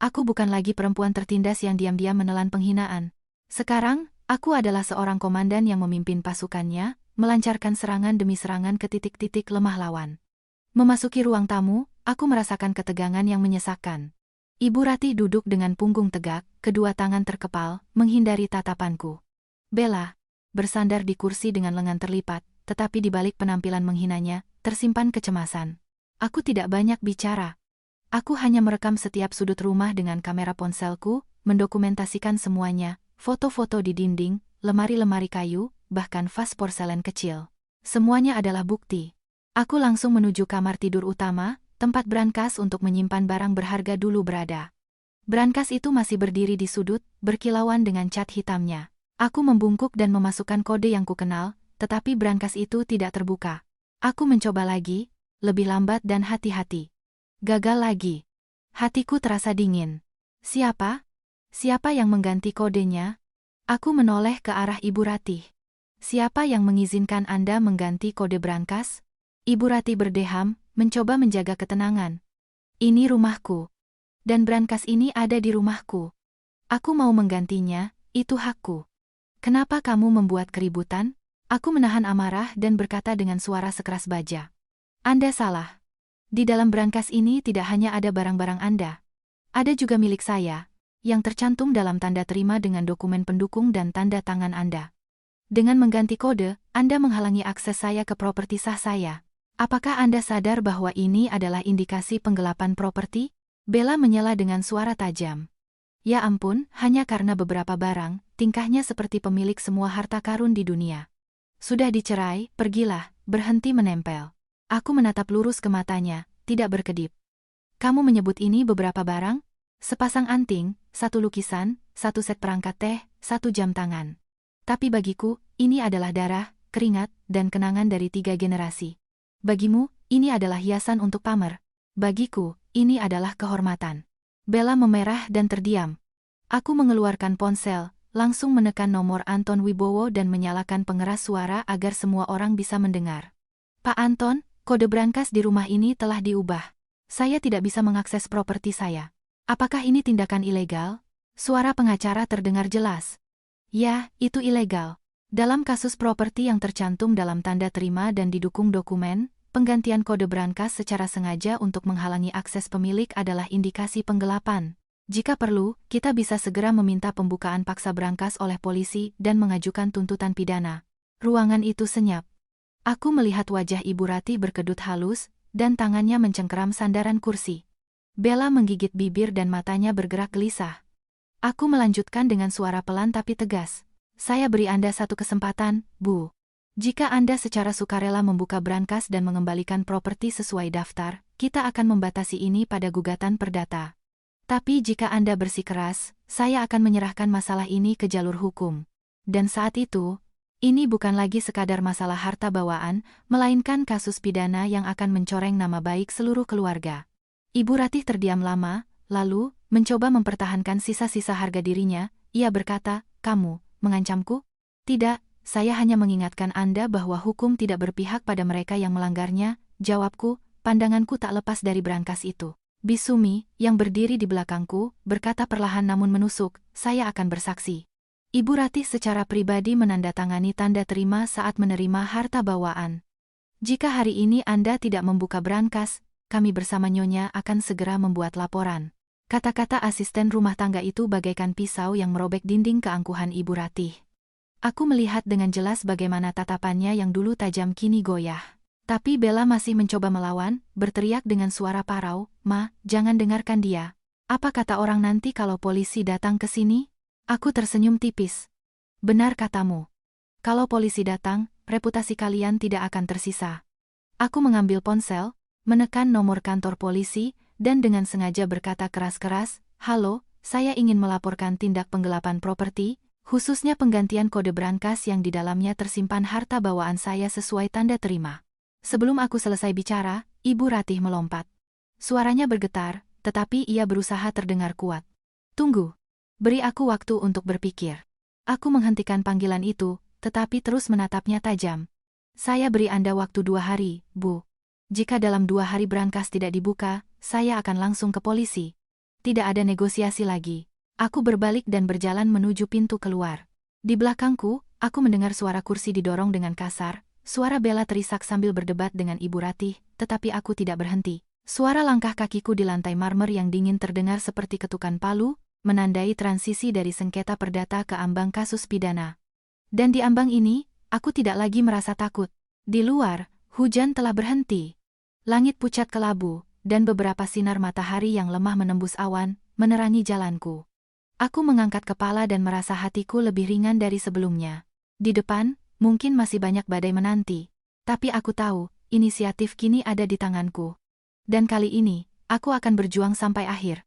Aku bukan lagi perempuan tertindas yang diam-diam menelan penghinaan. Sekarang, aku adalah seorang komandan yang memimpin pasukannya, melancarkan serangan demi serangan ke titik-titik lemah lawan. Memasuki ruang tamu, aku merasakan ketegangan yang menyesakkan. Ibu Ratih duduk dengan punggung tegak, kedua tangan terkepal, menghindari tatapanku. Bella bersandar di kursi dengan lengan terlipat, tetapi di balik penampilan menghinanya, tersimpan kecemasan. Aku tidak banyak bicara. Aku hanya merekam setiap sudut rumah dengan kamera ponselku, mendokumentasikan semuanya, foto-foto di dinding, lemari-lemari kayu, bahkan vas porselen kecil. Semuanya adalah bukti. Aku langsung menuju kamar tidur utama, tempat brankas untuk menyimpan barang berharga dulu berada. Brankas itu masih berdiri di sudut, berkilauan dengan cat hitamnya. Aku membungkuk dan memasukkan kode yang kukenal, tetapi brankas itu tidak terbuka. Aku mencoba lagi, lebih lambat dan hati-hati. Gagal lagi. Hatiku terasa dingin. Siapa? Siapa yang mengganti kodenya? Aku menoleh ke arah Ibu Ratih. Siapa yang mengizinkan Anda mengganti kode brankas? Ibu Ratih berdeham, mencoba menjaga ketenangan. Ini rumahku. Dan brankas ini ada di rumahku. Aku mau menggantinya, itu hakku. Kenapa kamu membuat keributan? Aku menahan amarah dan berkata dengan suara sekeras baja. Anda salah. Di dalam brankas ini tidak hanya ada barang-barang Anda. Ada juga milik saya, yang tercantum dalam tanda terima dengan dokumen pendukung dan tanda tangan Anda. Dengan mengganti kode, Anda menghalangi akses saya ke properti sah saya. Apakah Anda sadar bahwa ini adalah indikasi penggelapan properti? Bella menyela dengan suara tajam. Ya ampun, hanya karena beberapa barang, tingkahnya seperti pemilik semua harta karun di dunia. Sudah dicerai, pergilah, berhenti menempel. Aku menatap lurus ke matanya, tidak berkedip. Kamu menyebut ini beberapa barang? Sepasang anting, satu lukisan, satu set perangkat teh, satu jam tangan. Tapi bagiku, ini adalah darah, keringat, dan kenangan dari 3 generasi. Bagimu, ini adalah hiasan untuk pamer. Bagiku, ini adalah kehormatan. Bella memerah dan terdiam. Aku mengeluarkan ponsel, langsung menekan nomor Anton Wibowo dan menyalakan pengeras suara agar semua orang bisa mendengar. Pak Anton, kode brankas di rumah ini telah diubah. Saya tidak bisa mengakses properti saya. Apakah ini tindakan ilegal? Suara pengacara terdengar jelas. Ya, itu ilegal. Dalam kasus properti yang tercantum dalam tanda terima dan didukung dokumen, penggantian kode brankas secara sengaja untuk menghalangi akses pemilik adalah indikasi penggelapan. Jika perlu, kita bisa segera meminta pembukaan paksa brankas oleh polisi dan mengajukan tuntutan pidana. Ruangan itu senyap. Aku melihat wajah Ibu Ratih berkedut halus, dan tangannya mencengkeram sandaran kursi. Bella menggigit bibir dan matanya bergerak gelisah. Aku melanjutkan dengan suara pelan tapi tegas. Saya beri Anda satu kesempatan, Bu. Jika Anda secara sukarela membuka brankas dan mengembalikan properti sesuai daftar, kita akan membatasi ini pada gugatan perdata. Tapi jika Anda bersikeras, saya akan menyerahkan masalah ini ke jalur hukum. Dan saat itu, ini bukan lagi sekadar masalah harta bawaan, melainkan kasus pidana yang akan mencoreng nama baik seluruh keluarga. Ibu Ratih terdiam lama, lalu, mencoba mempertahankan sisa-sisa harga dirinya. Ia berkata, kamu mengancamku? Tidak, saya hanya mengingatkan Anda bahwa hukum tidak berpihak pada mereka yang melanggarnya. Jawabku, pandanganku tak lepas dari brankas itu. Bisumi, yang berdiri di belakangku, berkata perlahan namun menusuk, saya akan bersaksi. Ibu Ratih secara pribadi menandatangani tanda terima saat menerima harta bawaan. Jika hari ini Anda tidak membuka brankas, kami bersama Nyonya akan segera membuat laporan. Kata-kata asisten rumah tangga itu bagaikan pisau yang merobek dinding keangkuhan Ibu Ratih. Aku melihat dengan jelas bagaimana tatapannya yang dulu tajam kini goyah. Tapi Bella masih mencoba melawan, berteriak dengan suara parau, Ma, jangan dengarkan dia. Apa kata orang nanti kalau polisi datang ke sini? Aku tersenyum tipis. Benar katamu. Kalau polisi datang, reputasi kalian tidak akan tersisa. Aku mengambil ponsel, menekan nomor kantor polisi, dan dengan sengaja berkata keras-keras, "Halo, saya ingin melaporkan tindak penggelapan properti, khususnya penggantian kode brankas yang di dalamnya tersimpan harta bawaan saya sesuai tanda terima." Sebelum aku selesai bicara, Ibu Ratih melompat. Suaranya bergetar, tetapi ia berusaha terdengar kuat. "Tunggu. Beri aku waktu untuk berpikir." Aku menghentikan panggilan itu, tetapi terus menatapnya tajam. "Saya beri Anda waktu 2 hari, Bu. Jika dalam 2 hari brankas tidak dibuka, saya akan langsung ke polisi." Tidak ada negosiasi lagi. Aku berbalik dan berjalan menuju pintu keluar. Di belakangku, aku mendengar suara kursi didorong dengan kasar, suara Bella terisak sambil berdebat dengan Ibu Ratih, tetapi aku tidak berhenti. Suara langkah kakiku di lantai marmer yang dingin terdengar seperti ketukan palu, menandai transisi dari sengketa perdata ke ambang kasus pidana. Dan di ambang ini, aku tidak lagi merasa takut. Di luar, hujan telah berhenti. Langit pucat kelabu, dan beberapa sinar matahari yang lemah menembus awan, menerangi jalanku. Aku mengangkat kepala dan merasa hatiku lebih ringan dari sebelumnya. Di depan, mungkin masih banyak badai menanti. Tapi aku tahu, inisiatif kini ada di tanganku. Dan kali ini, aku akan berjuang sampai akhir.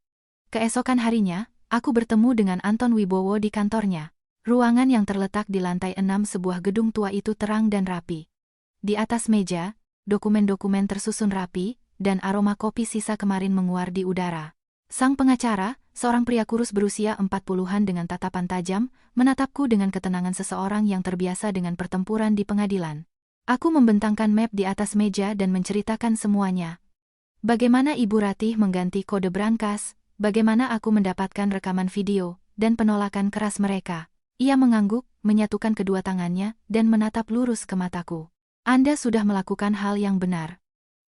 Keesokan harinya, aku bertemu dengan Anton Wibowo di kantornya. Ruangan yang terletak di lantai 6 sebuah gedung tua itu terang dan rapi. Di atas meja, dokumen-dokumen tersusun rapi, dan aroma kopi sisa kemarin menguar di udara. Sang pengacara, seorang pria kurus berusia 40-an dengan tatapan tajam, menatapku dengan ketenangan seseorang yang terbiasa dengan pertempuran di pengadilan. Aku membentangkan map di atas meja dan menceritakan semuanya. Bagaimana Ibu Ratih mengganti kode brankas, bagaimana aku mendapatkan rekaman video, dan penolakan keras mereka. Ia mengangguk, menyatukan kedua tangannya, dan menatap lurus ke mataku. "Anda sudah melakukan hal yang benar.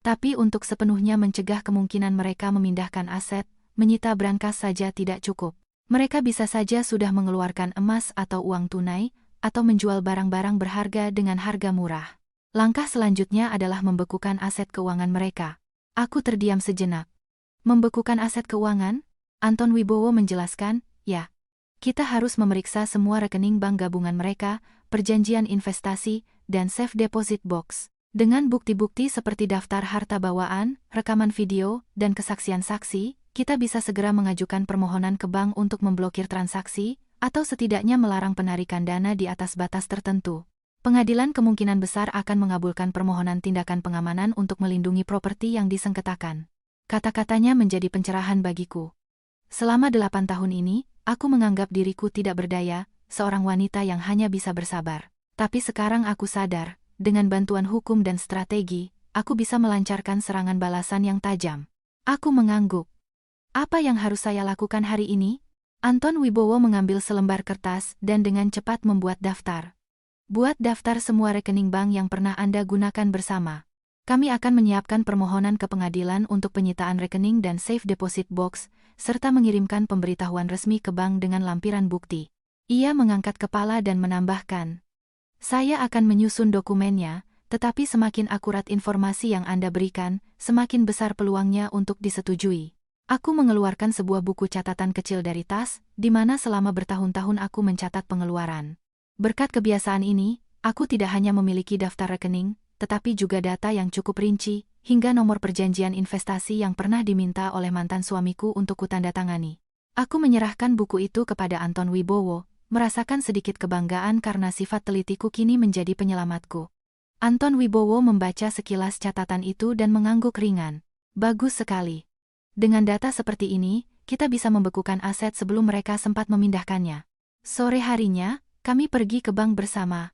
Tapi untuk sepenuhnya mencegah kemungkinan mereka memindahkan aset, menyita brankas saja tidak cukup. Mereka bisa saja sudah mengeluarkan emas atau uang tunai, atau menjual barang-barang berharga dengan harga murah. Langkah selanjutnya adalah membekukan aset keuangan mereka." Aku terdiam sejenak. "Membekukan aset keuangan?" Anton Wibowo menjelaskan, "Ya. Kita harus memeriksa semua rekening bank gabungan mereka, perjanjian investasi, dan safe deposit box. Dengan bukti-bukti seperti daftar harta bawaan, rekaman video, dan kesaksian saksi, kita bisa segera mengajukan permohonan ke bank untuk memblokir transaksi, atau setidaknya melarang penarikan dana di atas batas tertentu. Pengadilan kemungkinan besar akan mengabulkan permohonan tindakan pengamanan untuk melindungi properti yang disengketakan." Kata-katanya menjadi pencerahan bagiku. Selama 8 tahun ini, aku menganggap diriku tidak berdaya, seorang wanita yang hanya bisa bersabar. Tapi sekarang aku sadar, dengan bantuan hukum dan strategi, aku bisa melancarkan serangan balasan yang tajam. Aku mengangguk. Apa yang harus saya lakukan hari ini? Anton Wibowo mengambil selembar kertas dan dengan cepat membuat daftar. "Buat daftar semua rekening bank yang pernah Anda gunakan bersama. Kami akan menyiapkan permohonan ke pengadilan untuk penyitaan rekening dan safe deposit box, serta mengirimkan pemberitahuan resmi ke bank dengan lampiran bukti." Ia mengangkat kepala dan menambahkan, "Saya akan menyusun dokumennya, tetapi semakin akurat informasi yang Anda berikan, semakin besar peluangnya untuk disetujui." Aku mengeluarkan sebuah buku catatan kecil dari tas, di mana selama bertahun-tahun aku mencatat pengeluaran. Berkat kebiasaan ini, aku tidak hanya memiliki daftar rekening, tetapi juga data yang cukup rinci, hingga nomor perjanjian investasi yang pernah diminta oleh mantan suamiku untuk kutandatangani. Aku menyerahkan buku itu kepada Anton Wibowo, merasakan sedikit kebanggaan karena sifat telitiku kini menjadi penyelamatku. Anton Wibowo membaca sekilas catatan itu dan mengangguk ringan. "Bagus sekali. Dengan data seperti ini, kita bisa membekukan aset sebelum mereka sempat memindahkannya." Sore harinya, kami pergi ke bank bersama.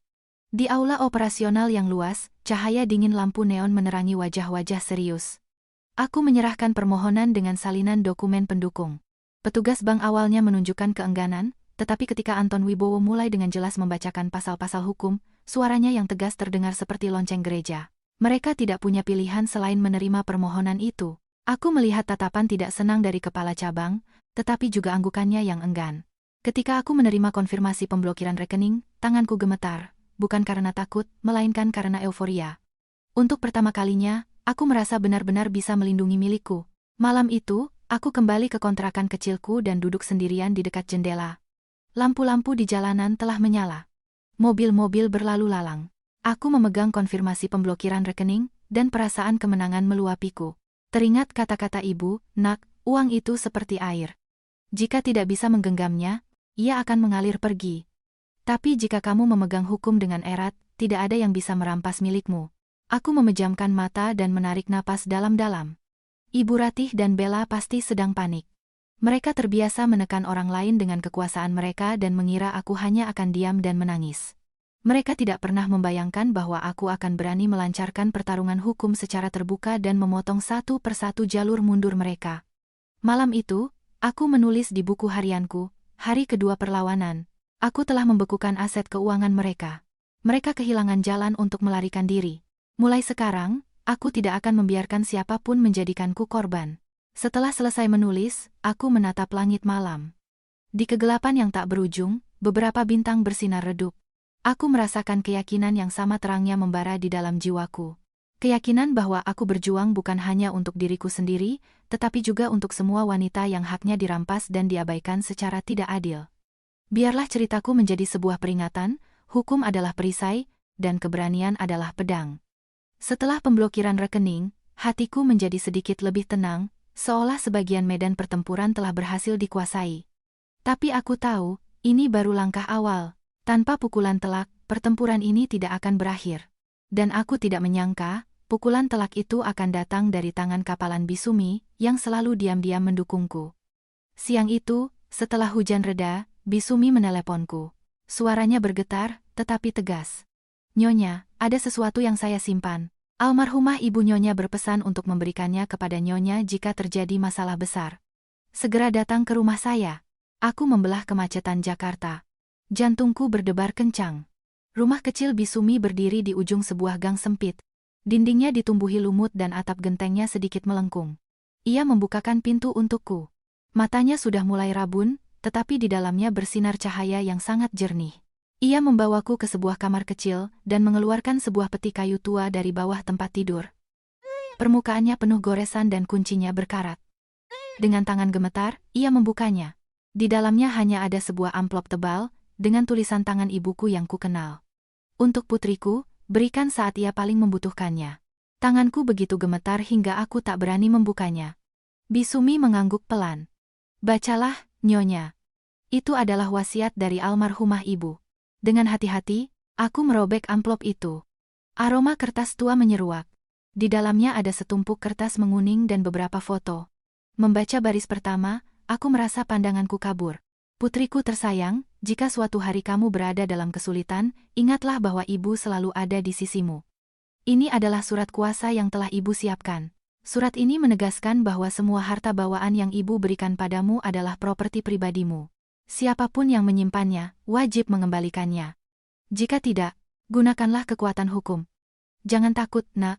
Di aula operasional yang luas, cahaya dingin lampu neon menerangi wajah-wajah serius. Aku menyerahkan permohonan dengan salinan dokumen pendukung. Petugas bank awalnya menunjukkan keengganan, tetapi ketika Anton Wibowo mulai dengan jelas membacakan pasal-pasal hukum, suaranya yang tegas terdengar seperti lonceng gereja. Mereka tidak punya pilihan selain menerima permohonan itu. Aku melihat tatapan tidak senang dari kepala cabang, tetapi juga anggukannya yang enggan. Ketika aku menerima konfirmasi pemblokiran rekening, tanganku gemetar, bukan karena takut, melainkan karena euforia. Untuk pertama kalinya, aku merasa benar-benar bisa melindungi milikku. Malam itu, aku kembali ke kontrakan kecilku dan duduk sendirian di dekat jendela. Lampu-lampu di jalanan telah menyala. Mobil-mobil berlalu lalang. Aku memegang konfirmasi pemblokiran rekening, dan perasaan kemenangan meluapiku. Teringat kata-kata ibu, "Nak, uang itu seperti air. Jika tidak bisa menggenggamnya, ia akan mengalir pergi. Tapi jika kamu memegang hukum dengan erat, tidak ada yang bisa merampas milikmu." Aku memejamkan mata dan menarik napas dalam-dalam. Ibu Ratih dan Bella pasti sedang panik. Mereka terbiasa menekan orang lain dengan kekuasaan mereka dan mengira aku hanya akan diam dan menangis. Mereka tidak pernah membayangkan bahwa aku akan berani melancarkan pertarungan hukum secara terbuka dan memotong satu persatu jalur mundur mereka. Malam itu, aku menulis di buku harianku, hari kedua perlawanan. Aku telah membekukan aset keuangan mereka. Mereka kehilangan jalan untuk melarikan diri. Mulai sekarang, aku tidak akan membiarkan siapapun menjadikanku korban. Setelah selesai menulis, aku menatap langit malam. Di kegelapan yang tak berujung, beberapa bintang bersinar redup. Aku merasakan keyakinan yang sama terangnya membara di dalam jiwaku. Keyakinan bahwa aku berjuang bukan hanya untuk diriku sendiri, tetapi juga untuk semua wanita yang haknya dirampas dan diabaikan secara tidak adil. Biarlah ceritaku menjadi sebuah peringatan, hukum adalah perisai, dan keberanian adalah pedang. Setelah pemblokiran rekening, hatiku menjadi sedikit lebih tenang, seolah sebagian medan pertempuran telah berhasil dikuasai. Tapi aku tahu, ini baru langkah awal. Tanpa pukulan telak, pertempuran ini tidak akan berakhir. Dan aku tidak menyangka, pukulan telak itu akan datang dari tangan kapalan Bisumi, yang selalu diam-diam mendukungku. Siang itu, setelah hujan reda, Bisumi meneleponku. Suaranya bergetar, tetapi tegas. "Nyonya, ada sesuatu yang saya simpan. Almarhumah ibu Nyonya berpesan untuk memberikannya kepada Nyonya jika terjadi masalah besar. Segera datang ke rumah saya." Aku membelah kemacetan Jakarta. Jantungku berdebar kencang. Rumah kecil Bisumi berdiri di ujung sebuah gang sempit. Dindingnya ditumbuhi lumut dan atap gentengnya sedikit melengkung. Ia membukakan pintu untukku. Matanya sudah mulai rabun, tetapi di dalamnya bersinar cahaya yang sangat jernih. Ia membawaku ke sebuah kamar kecil dan mengeluarkan sebuah peti kayu tua dari bawah tempat tidur. Permukaannya penuh goresan dan kuncinya berkarat. Dengan tangan gemetar, ia membukanya. Di dalamnya hanya ada sebuah amplop tebal, dengan tulisan tangan ibuku yang kukenal. "Untuk putriku, berikan saat ia paling membutuhkannya." Tanganku begitu gemetar hingga aku tak berani membukanya. Bisumi mengangguk pelan. "Bacalah, Nyonya. Itu adalah wasiat dari almarhumah ibu." Dengan hati-hati, aku merobek amplop itu. Aroma kertas tua menyeruak. Di dalamnya ada setumpuk kertas menguning dan beberapa foto. Membaca baris pertama, aku merasa pandanganku kabur. "Putriku tersayang, jika suatu hari kamu berada dalam kesulitan, ingatlah bahwa ibu selalu ada di sisimu. Ini adalah surat kuasa yang telah ibu siapkan. Surat ini menegaskan bahwa semua harta bawaan yang ibu berikan padamu adalah properti pribadimu. Siapapun yang menyimpannya, wajib mengembalikannya. Jika tidak, gunakanlah kekuatan hukum. Jangan takut, Nak.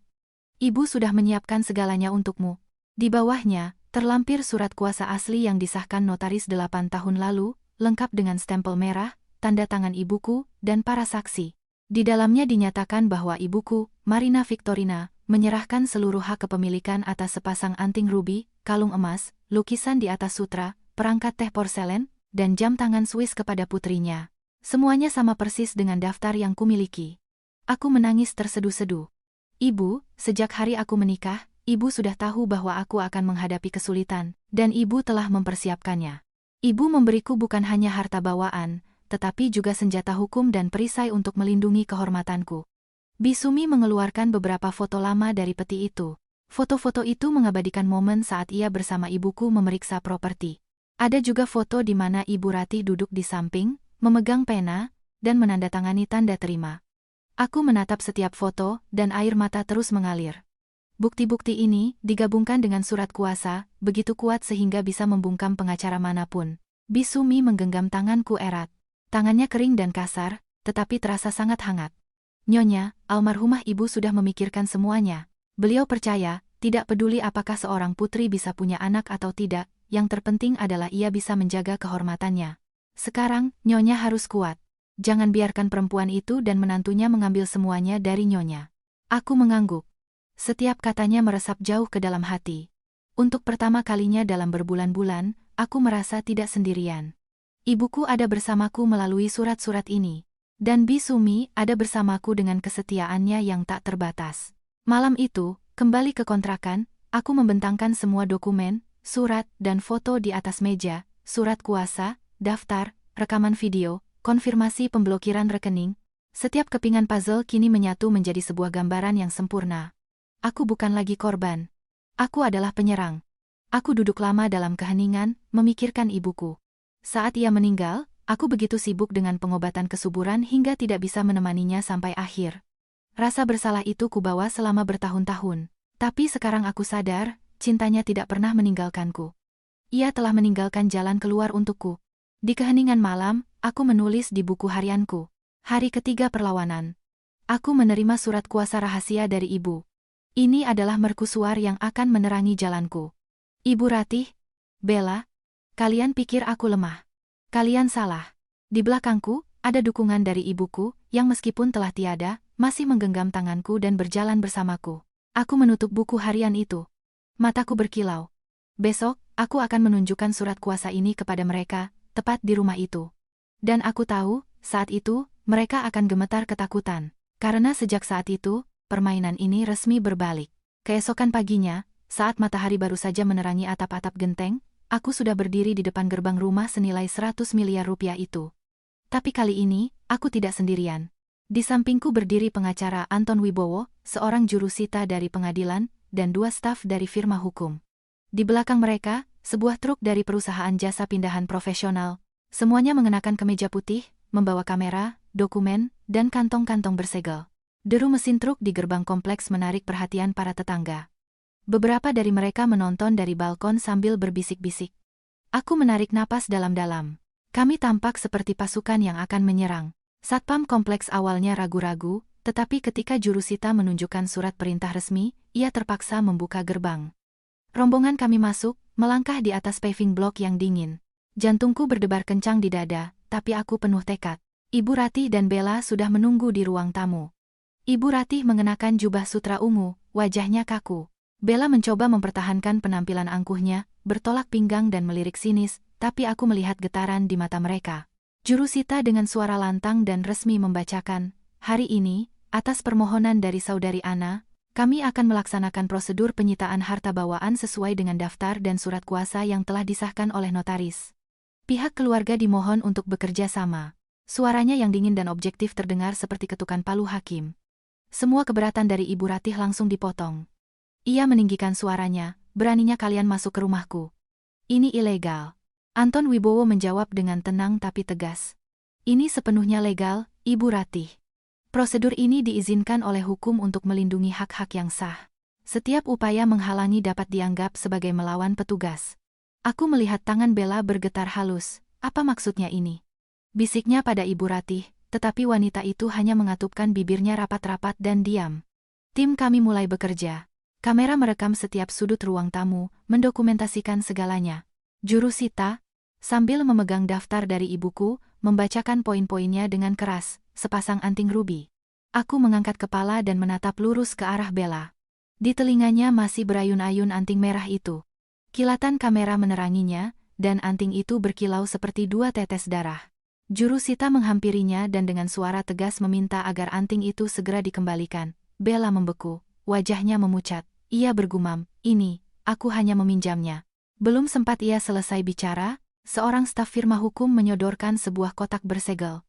Ibu sudah menyiapkan segalanya untukmu." Di bawahnya, terlampir surat kuasa asli yang disahkan notaris 8 tahun lalu, lengkap dengan stempel merah, tanda tangan ibuku, dan para saksi. Di dalamnya dinyatakan bahwa ibuku, Marina Victorina, menyerahkan seluruh hak kepemilikan atas sepasang anting rubi, kalung emas, lukisan di atas sutra, perangkat teh porselen, dan jam tangan Swiss kepada putrinya. Semuanya sama persis dengan daftar yang kumiliki. Aku menangis terseduh-seduh. "Ibu, sejak hari aku menikah, ibu sudah tahu bahwa aku akan menghadapi kesulitan, dan ibu telah mempersiapkannya. Ibu memberiku bukan hanya harta bawaan, tetapi juga senjata hukum dan perisai untuk melindungi kehormatanku." Bisumi mengeluarkan beberapa foto lama dari peti itu. Foto-foto itu mengabadikan momen saat ia bersama ibuku memeriksa properti. Ada juga foto di mana Ibu Ratih duduk di samping, memegang pena, dan menandatangani tanda terima. Aku menatap setiap foto, dan air mata terus mengalir. Bukti-bukti ini, digabungkan dengan surat kuasa, begitu kuat sehingga bisa membungkam pengacara manapun. Bisumi menggenggam tanganku erat. Tangannya kering dan kasar, tetapi terasa sangat hangat. "Nyonya, almarhumah ibu sudah memikirkan semuanya. Beliau percaya, tidak peduli apakah seorang putri bisa punya anak atau tidak, yang terpenting adalah ia bisa menjaga kehormatannya. Sekarang, Nyonya harus kuat. Jangan biarkan perempuan itu dan menantunya mengambil semuanya dari Nyonya." Aku mengangguk. Setiap katanya meresap jauh ke dalam hati. Untuk pertama kalinya dalam berbulan-bulan, aku merasa tidak sendirian. Ibuku ada bersamaku melalui surat-surat ini. Dan Bisumi ada bersamaku dengan kesetiaannya yang tak terbatas. Malam itu, kembali ke kontrakan, aku membentangkan semua dokumen, surat, dan foto di atas meja, surat kuasa, daftar, rekaman video, konfirmasi pemblokiran rekening. Setiap kepingan puzzle kini menyatu menjadi sebuah gambaran yang sempurna. Aku bukan lagi korban. Aku adalah penyerang. Aku duduk lama dalam keheningan, memikirkan ibuku. Saat ia meninggal, aku begitu sibuk dengan pengobatan kesuburan hingga tidak bisa menemaninya sampai akhir. Rasa bersalah itu kubawa selama bertahun-tahun. Tapi sekarang aku sadar, cintanya tidak pernah meninggalkanku. Ia telah meninggalkan jalan keluar untukku. Di keheningan malam, aku menulis di buku harianku. Hari ketiga perlawanan. Aku menerima surat kuasa rahasia dari ibu. Ini adalah mercusuar yang akan menerangi jalanku. Ibu Ratih, Bella, kalian pikir aku lemah. Kalian salah. Di belakangku, ada dukungan dari ibuku, yang meskipun telah tiada, masih menggenggam tanganku dan berjalan bersamaku. Aku menutup buku harian itu. Mataku berkilau. Besok, aku akan menunjukkan surat kuasa ini kepada mereka, tepat di rumah itu. Dan aku tahu, saat itu, mereka akan gemetar ketakutan. Karena sejak saat itu, permainan ini resmi berbalik. Keesokan paginya, saat matahari baru saja menerangi atap-atap genteng, aku sudah berdiri di depan gerbang rumah senilai 100 miliar rupiah itu. Tapi kali ini, aku tidak sendirian. Di sampingku berdiri pengacara Anton Wibowo, seorang jurusita dari pengadilan, dan 2 staf dari firma hukum. Di belakang mereka, sebuah truk dari perusahaan jasa pindahan profesional. Semuanya mengenakan kemeja putih, membawa kamera, dokumen, dan kantong-kantong bersegel. Deru mesin truk di gerbang kompleks menarik perhatian para tetangga. Beberapa dari mereka menonton dari balkon sambil berbisik-bisik. Aku menarik napas dalam-dalam. Kami tampak seperti pasukan yang akan menyerang. Satpam kompleks awalnya ragu-ragu, tetapi ketika jurusita menunjukkan surat perintah resmi, ia terpaksa membuka gerbang. Rombongan kami masuk, melangkah di atas paving block yang dingin. Jantungku berdebar kencang di dada, tapi aku penuh tekad. Ibu Ratih dan Bella sudah menunggu di ruang tamu. Ibu Ratih mengenakan jubah sutra ungu, wajahnya kaku. Bella mencoba mempertahankan penampilan angkuhnya, bertolak pinggang dan melirik sinis, tapi aku melihat getaran di mata mereka. Jurusita dengan suara lantang dan resmi membacakan, "Hari ini, atas permohonan dari Saudari Ana, kami akan melaksanakan prosedur penyitaan harta bawaan sesuai dengan daftar dan surat kuasa yang telah disahkan oleh notaris. Pihak keluarga dimohon untuk bekerja sama." Suaranya yang dingin dan objektif terdengar seperti ketukan palu hakim. Semua keberatan dari Ibu Ratih langsung dipotong. Ia meninggikan suaranya, "Beraninya kalian masuk ke rumahku. Ini ilegal." Anton Wibowo menjawab dengan tenang tapi tegas. "Ini sepenuhnya legal, Ibu Ratih. Prosedur ini diizinkan oleh hukum untuk melindungi hak-hak yang sah. Setiap upaya menghalangi dapat dianggap sebagai melawan petugas." Aku melihat tangan Bella bergetar halus. "Apa maksudnya ini?" bisiknya pada Ibu Ratih, tetapi wanita itu hanya mengatupkan bibirnya rapat-rapat dan diam. Tim kami mulai bekerja. Kamera merekam setiap sudut ruang tamu, mendokumentasikan segalanya. Jurusita, sambil memegang daftar dari ibuku, membacakan poin-poinnya dengan keras, sepasang anting rubi. Aku mengangkat kepala dan menatap lurus ke arah Bella. Di telinganya masih berayun-ayun anting merah itu. Kilatan kamera meneranginya, dan anting itu berkilau seperti 2 tetes darah. Jurusita menghampirinya dan dengan suara tegas meminta agar anting itu segera dikembalikan. Bella membeku, wajahnya memucat. Ia bergumam, "Ini, aku hanya meminjamnya." Belum sempat ia selesai bicara, seorang staf firma hukum menyodorkan sebuah kotak bersegel.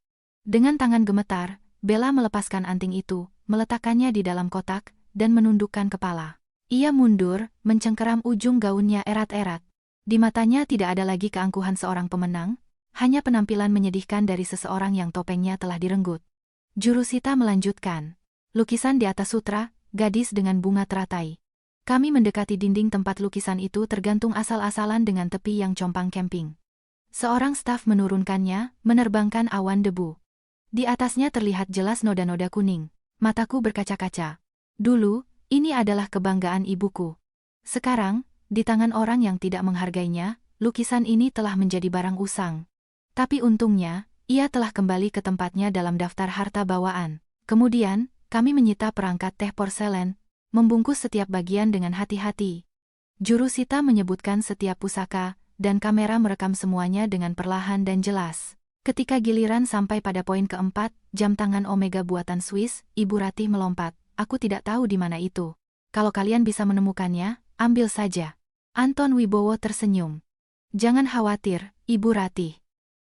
Dengan tangan gemetar, Bella melepaskan anting itu, meletakkannya di dalam kotak, dan menundukkan kepala. Ia mundur, mencengkeram ujung gaunnya erat-erat. Di matanya tidak ada lagi keangkuhan seorang pemenang, hanya penampilan menyedihkan dari seseorang yang topengnya telah direnggut. Jurusita melanjutkan, "Lukisan di atas sutra, gadis dengan bunga teratai." Kami mendekati dinding tempat lukisan itu tergantung asal-asalan dengan tepi yang compang camping. Seorang staf menurunkannya, menerbangkan awan debu. Di atasnya terlihat jelas noda-noda kuning. Mataku berkaca-kaca. Dulu, ini adalah kebanggaan ibuku. Sekarang, di tangan orang yang tidak menghargainya, lukisan ini telah menjadi barang usang. Tapi untungnya, ia telah kembali ke tempatnya dalam daftar harta bawaan. Kemudian, kami menyita perangkat teh porselen, membungkus setiap bagian dengan hati-hati. Jurusita menyebutkan setiap pusaka, dan kamera merekam semuanya dengan perlahan dan jelas. Ketika giliran sampai pada poin keempat, jam tangan Omega buatan Swiss, Ibu Ratih melompat. Aku tidak tahu di mana itu. Kalau kalian bisa menemukannya, ambil saja. Anton Wibowo tersenyum. Jangan khawatir, Ibu Ratih.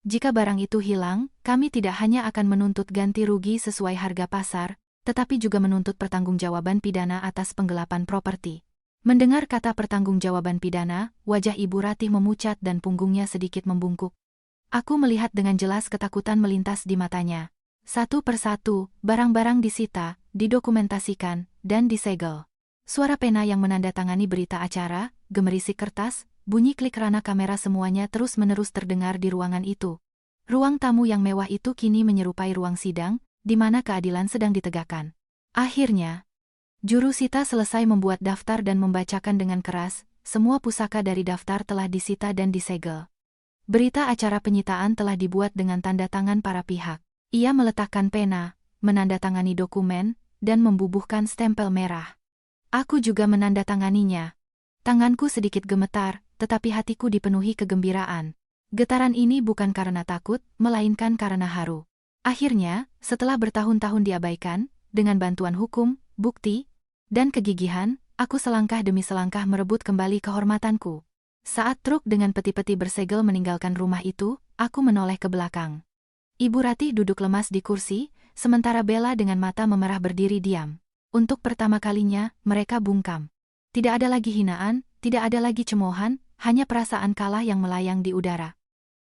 Jika barang itu hilang, kami tidak hanya akan menuntut ganti rugi sesuai harga pasar, tetapi juga menuntut pertanggungjawaban pidana atas penggelapan properti. Mendengar kata pertanggungjawaban pidana, wajah Ibu Ratih memucat dan punggungnya sedikit membungkuk. Aku melihat dengan jelas ketakutan melintas di matanya. Satu persatu, barang-barang disita, didokumentasikan, dan disegel. Suara pena yang menandatangani berita acara, gemerisik kertas, bunyi klik rana kamera semuanya terus-menerus terdengar di ruangan itu. Ruang tamu yang mewah itu kini menyerupai ruang sidang, di mana keadilan sedang ditegakkan. Akhirnya, juru sita selesai membuat daftar dan membacakan dengan keras, semua pusaka dari daftar telah disita dan disegel. Berita acara penyitaan telah dibuat dengan tanda tangan para pihak. Ia meletakkan pena, menandatangani dokumen, dan membubuhkan stempel merah. Aku juga menandatanganinya. Tanganku sedikit gemetar, tetapi hatiku dipenuhi kegembiraan. Getaran ini bukan karena takut, melainkan karena haru. Akhirnya, setelah bertahun-tahun diabaikan, dengan bantuan hukum, bukti, dan kegigihan, aku selangkah demi selangkah merebut kembali kehormatanku. Saat truk dengan peti-peti bersegel meninggalkan rumah itu, aku menoleh ke belakang. Ibu Ratih duduk lemas di kursi, sementara Bella dengan mata memerah berdiri diam. Untuk pertama kalinya, mereka bungkam. Tidak ada lagi hinaan, tidak ada lagi cemoohan, hanya perasaan kalah yang melayang di udara.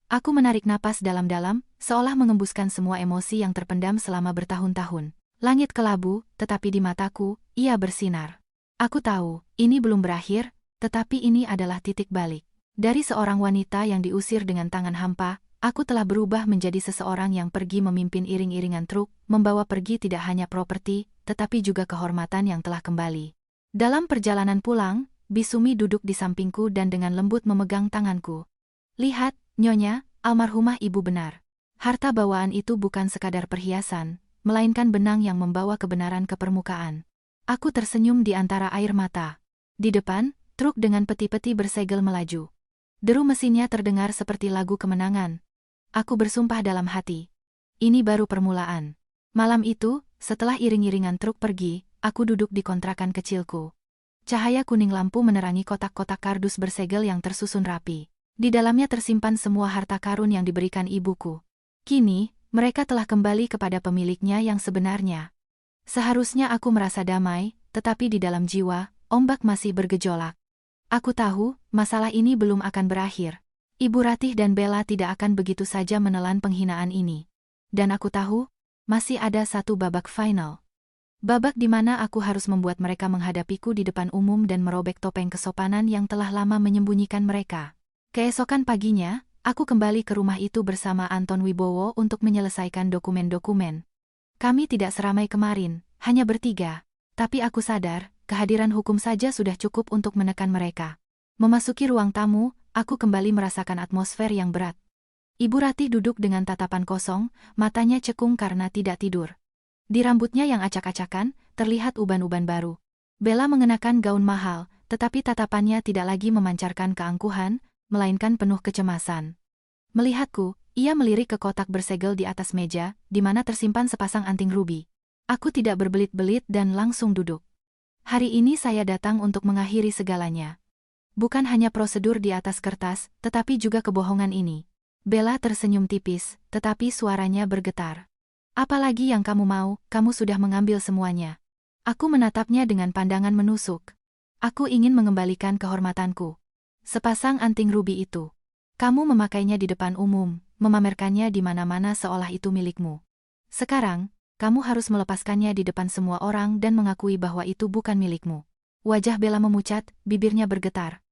Aku menarik napas dalam-dalam, seolah mengembuskan semua emosi yang terpendam selama bertahun-tahun. Langit kelabu, tetapi di mataku, ia bersinar. Aku tahu, ini belum berakhir, tetapi ini adalah titik balik. Dari seorang wanita yang diusir dengan tangan hampa, aku telah berubah menjadi seseorang yang pergi memimpin iring-iringan truk, membawa pergi tidak hanya properti, tetapi juga kehormatan yang telah kembali. Dalam perjalanan pulang, Bisumi duduk di sampingku dan dengan lembut memegang tanganku. Lihat, Nyonya, almarhumah ibu benar. Harta bawaan itu bukan sekadar perhiasan, melainkan benang yang membawa kebenaran ke permukaan. Aku tersenyum di antara air mata. Di depan, truk dengan peti-peti bersegel melaju. Deru mesinnya terdengar seperti lagu kemenangan. Aku bersumpah dalam hati. Ini baru permulaan. Malam itu, setelah iring-iringan truk pergi, aku duduk di kontrakan kecilku. Cahaya kuning lampu menerangi kotak-kotak kardus bersegel yang tersusun rapi. Di dalamnya tersimpan semua harta karun yang diberikan ibuku. Kini, mereka telah kembali kepada pemiliknya yang sebenarnya. Seharusnya aku merasa damai, tetapi di dalam jiwa, ombak masih bergejolak. Aku tahu, masalah ini belum akan berakhir. Ibu Ratih dan Bella tidak akan begitu saja menelan penghinaan ini. Dan aku tahu, masih ada satu babak final. Babak di mana aku harus membuat mereka menghadapiku di depan umum dan merobek topeng kesopanan yang telah lama menyembunyikan mereka. Keesokan paginya, aku kembali ke rumah itu bersama Anton Wibowo untuk menyelesaikan dokumen-dokumen. Kami tidak seramai kemarin, hanya bertiga. Tapi aku sadar, kehadiran hukum saja sudah cukup untuk menekan mereka. Memasuki ruang tamu, aku kembali merasakan atmosfer yang berat. Ibu Ratih duduk dengan tatapan kosong, matanya cekung karena tidak tidur. Di rambutnya yang acak-acakan, terlihat uban-uban baru. Bella mengenakan gaun mahal, tetapi tatapannya tidak lagi memancarkan keangkuhan, melainkan penuh kecemasan. Melihatku, ia melirik ke kotak bersegel di atas meja, di mana tersimpan sepasang anting rubi. Aku tidak berbelit-belit dan langsung duduk. Hari ini saya datang untuk mengakhiri segalanya. Bukan hanya prosedur di atas kertas, tetapi juga kebohongan ini. Bella tersenyum tipis, tetapi suaranya bergetar. Apalagi yang kamu mau, kamu sudah mengambil semuanya. Aku menatapnya dengan pandangan menusuk. Aku ingin mengembalikan kehormatanku. Sepasang anting rubi itu. Kamu memakainya di depan umum, memamerkannya di mana-mana seolah itu milikmu. Sekarang, kamu harus melepaskannya di depan semua orang dan mengakui bahwa itu bukan milikmu. Wajah Bella memucat, bibirnya bergetar.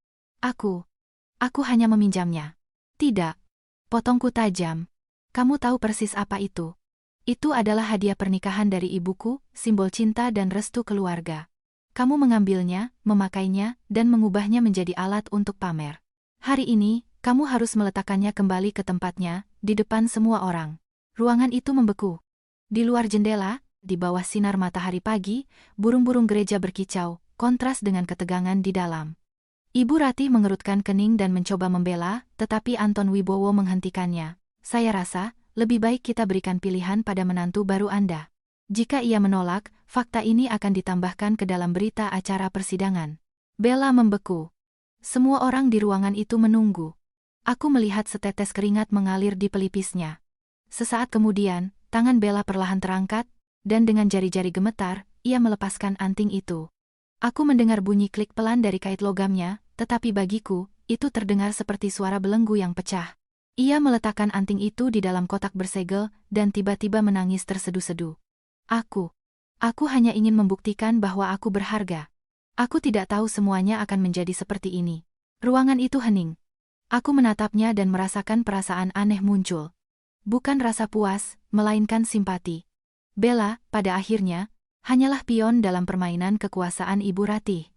Aku hanya meminjamnya. Tidak. Potongku tajam. Kamu tahu persis apa itu. Itu adalah hadiah pernikahan dari ibuku, simbol cinta dan restu keluarga. Kamu mengambilnya, memakainya, dan mengubahnya menjadi alat untuk pamer. Hari ini, kamu harus meletakkannya kembali ke tempatnya, di depan semua orang. Ruangan itu membeku. Di luar jendela, di bawah sinar matahari pagi, burung-burung gereja berkicau, kontras dengan ketegangan di dalam. Ibu Ratih mengerutkan kening dan mencoba membela, tetapi Anton Wibowo menghentikannya. Saya rasa, lebih baik kita berikan pilihan pada menantu baru Anda. Jika ia menolak, fakta ini akan ditambahkan ke dalam berita acara persidangan. Bella membeku. Semua orang di ruangan itu menunggu. Aku melihat setetes keringat mengalir di pelipisnya. Sesaat kemudian, tangan Bella perlahan terangkat, dan dengan jari-jari gemetar, ia melepaskan anting itu. Aku mendengar bunyi klik pelan dari kait logamnya, tetapi bagiku, itu terdengar seperti suara belenggu yang pecah. Ia meletakkan anting itu di dalam kotak bersegel, dan tiba-tiba menangis tersedu-sedu. Aku hanya ingin membuktikan bahwa aku berharga. Aku tidak tahu semuanya akan menjadi seperti ini. Ruangan itu hening. Aku menatapnya dan merasakan perasaan aneh muncul. Bukan rasa puas, melainkan simpati. Bella, pada akhirnya, hanyalah pion dalam permainan kekuasaan Ibu Ratih.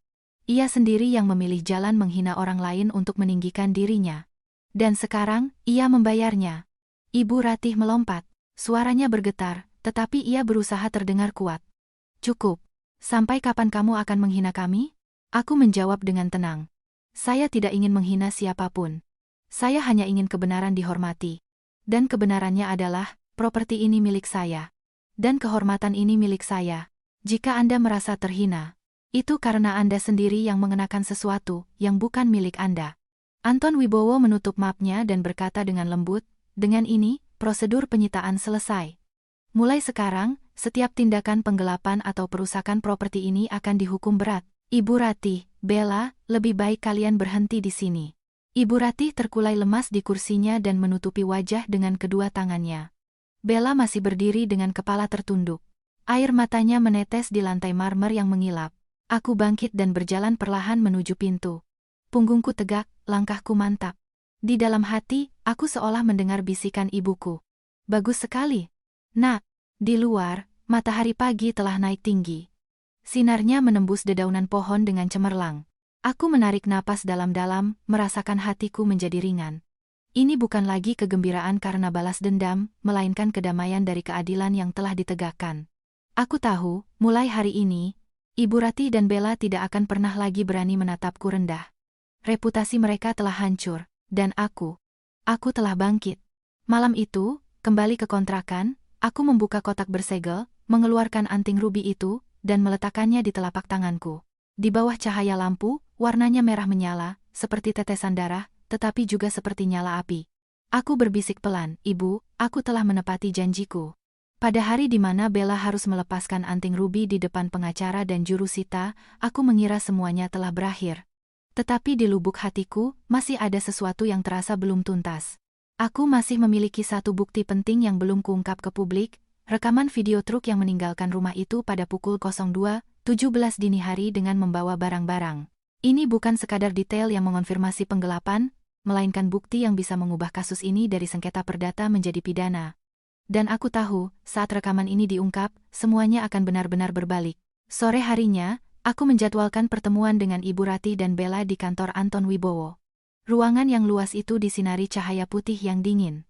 Ia sendiri yang memilih jalan menghina orang lain untuk meninggikan dirinya. Dan sekarang, ia membayarnya. Ibu Ratih melompat. Suaranya bergetar, tetapi ia berusaha terdengar kuat. Cukup. Sampai kapan kamu akan menghina kami? Aku menjawab dengan tenang. Saya tidak ingin menghina siapapun. Saya hanya ingin kebenaran dihormati. Dan kebenarannya adalah, properti ini milik saya. Dan kehormatan ini milik saya. Jika Anda merasa terhina, itu karena Anda sendiri yang mengenakan sesuatu yang bukan milik Anda. Anton Wibowo menutup mapnya dan berkata dengan lembut, dengan ini, prosedur penyitaan selesai. Mulai sekarang, setiap tindakan penggelapan atau perusakan properti ini akan dihukum berat. Ibu Ratih, Bella, lebih baik kalian berhenti di sini. Ibu Ratih terkulai lemas di kursinya dan menutupi wajah dengan kedua tangannya. Bella masih berdiri dengan kepala tertunduk. Air matanya menetes di lantai marmer yang mengilap. Aku bangkit dan berjalan perlahan menuju pintu. Punggungku tegak, langkahku mantap. Di dalam hati, aku seolah mendengar bisikan ibuku. Bagus sekali. Nak, di luar, matahari pagi telah naik tinggi. Sinarnya menembus dedaunan pohon dengan cemerlang. Aku menarik napas dalam-dalam, merasakan hatiku menjadi ringan. Ini bukan lagi kegembiraan karena balas dendam, melainkan kedamaian dari keadilan yang telah ditegakkan. Aku tahu, mulai hari ini, Ibu Ratih dan Bella tidak akan pernah lagi berani menatapku rendah. Reputasi mereka telah hancur, dan aku telah bangkit. Malam itu, kembali ke kontrakan, aku membuka kotak bersegel, mengeluarkan anting rubi itu, dan meletakkannya di telapak tanganku. Di bawah cahaya lampu, warnanya merah menyala, seperti tetesan darah, tetapi juga seperti nyala api. Aku berbisik pelan, Ibu, aku telah menepati janjiku. Pada hari di mana Bella harus melepaskan anting rubi di depan pengacara dan jurusita, aku mengira semuanya telah berakhir. Tetapi di lubuk hatiku, masih ada sesuatu yang terasa belum tuntas. Aku masih memiliki satu bukti penting yang belum kuungkap ke publik, rekaman video truk yang meninggalkan rumah itu pada pukul 02.17 dini hari dengan membawa barang-barang. Ini bukan sekadar detail yang mengonfirmasi penggelapan, melainkan bukti yang bisa mengubah kasus ini dari sengketa perdata menjadi pidana. Dan aku tahu, saat rekaman ini diungkap, semuanya akan benar-benar berbalik. Sore harinya, aku menjadwalkan pertemuan dengan Ibu Ratih dan Bella di kantor Anton Wibowo. Ruangan yang luas itu disinari cahaya putih yang dingin.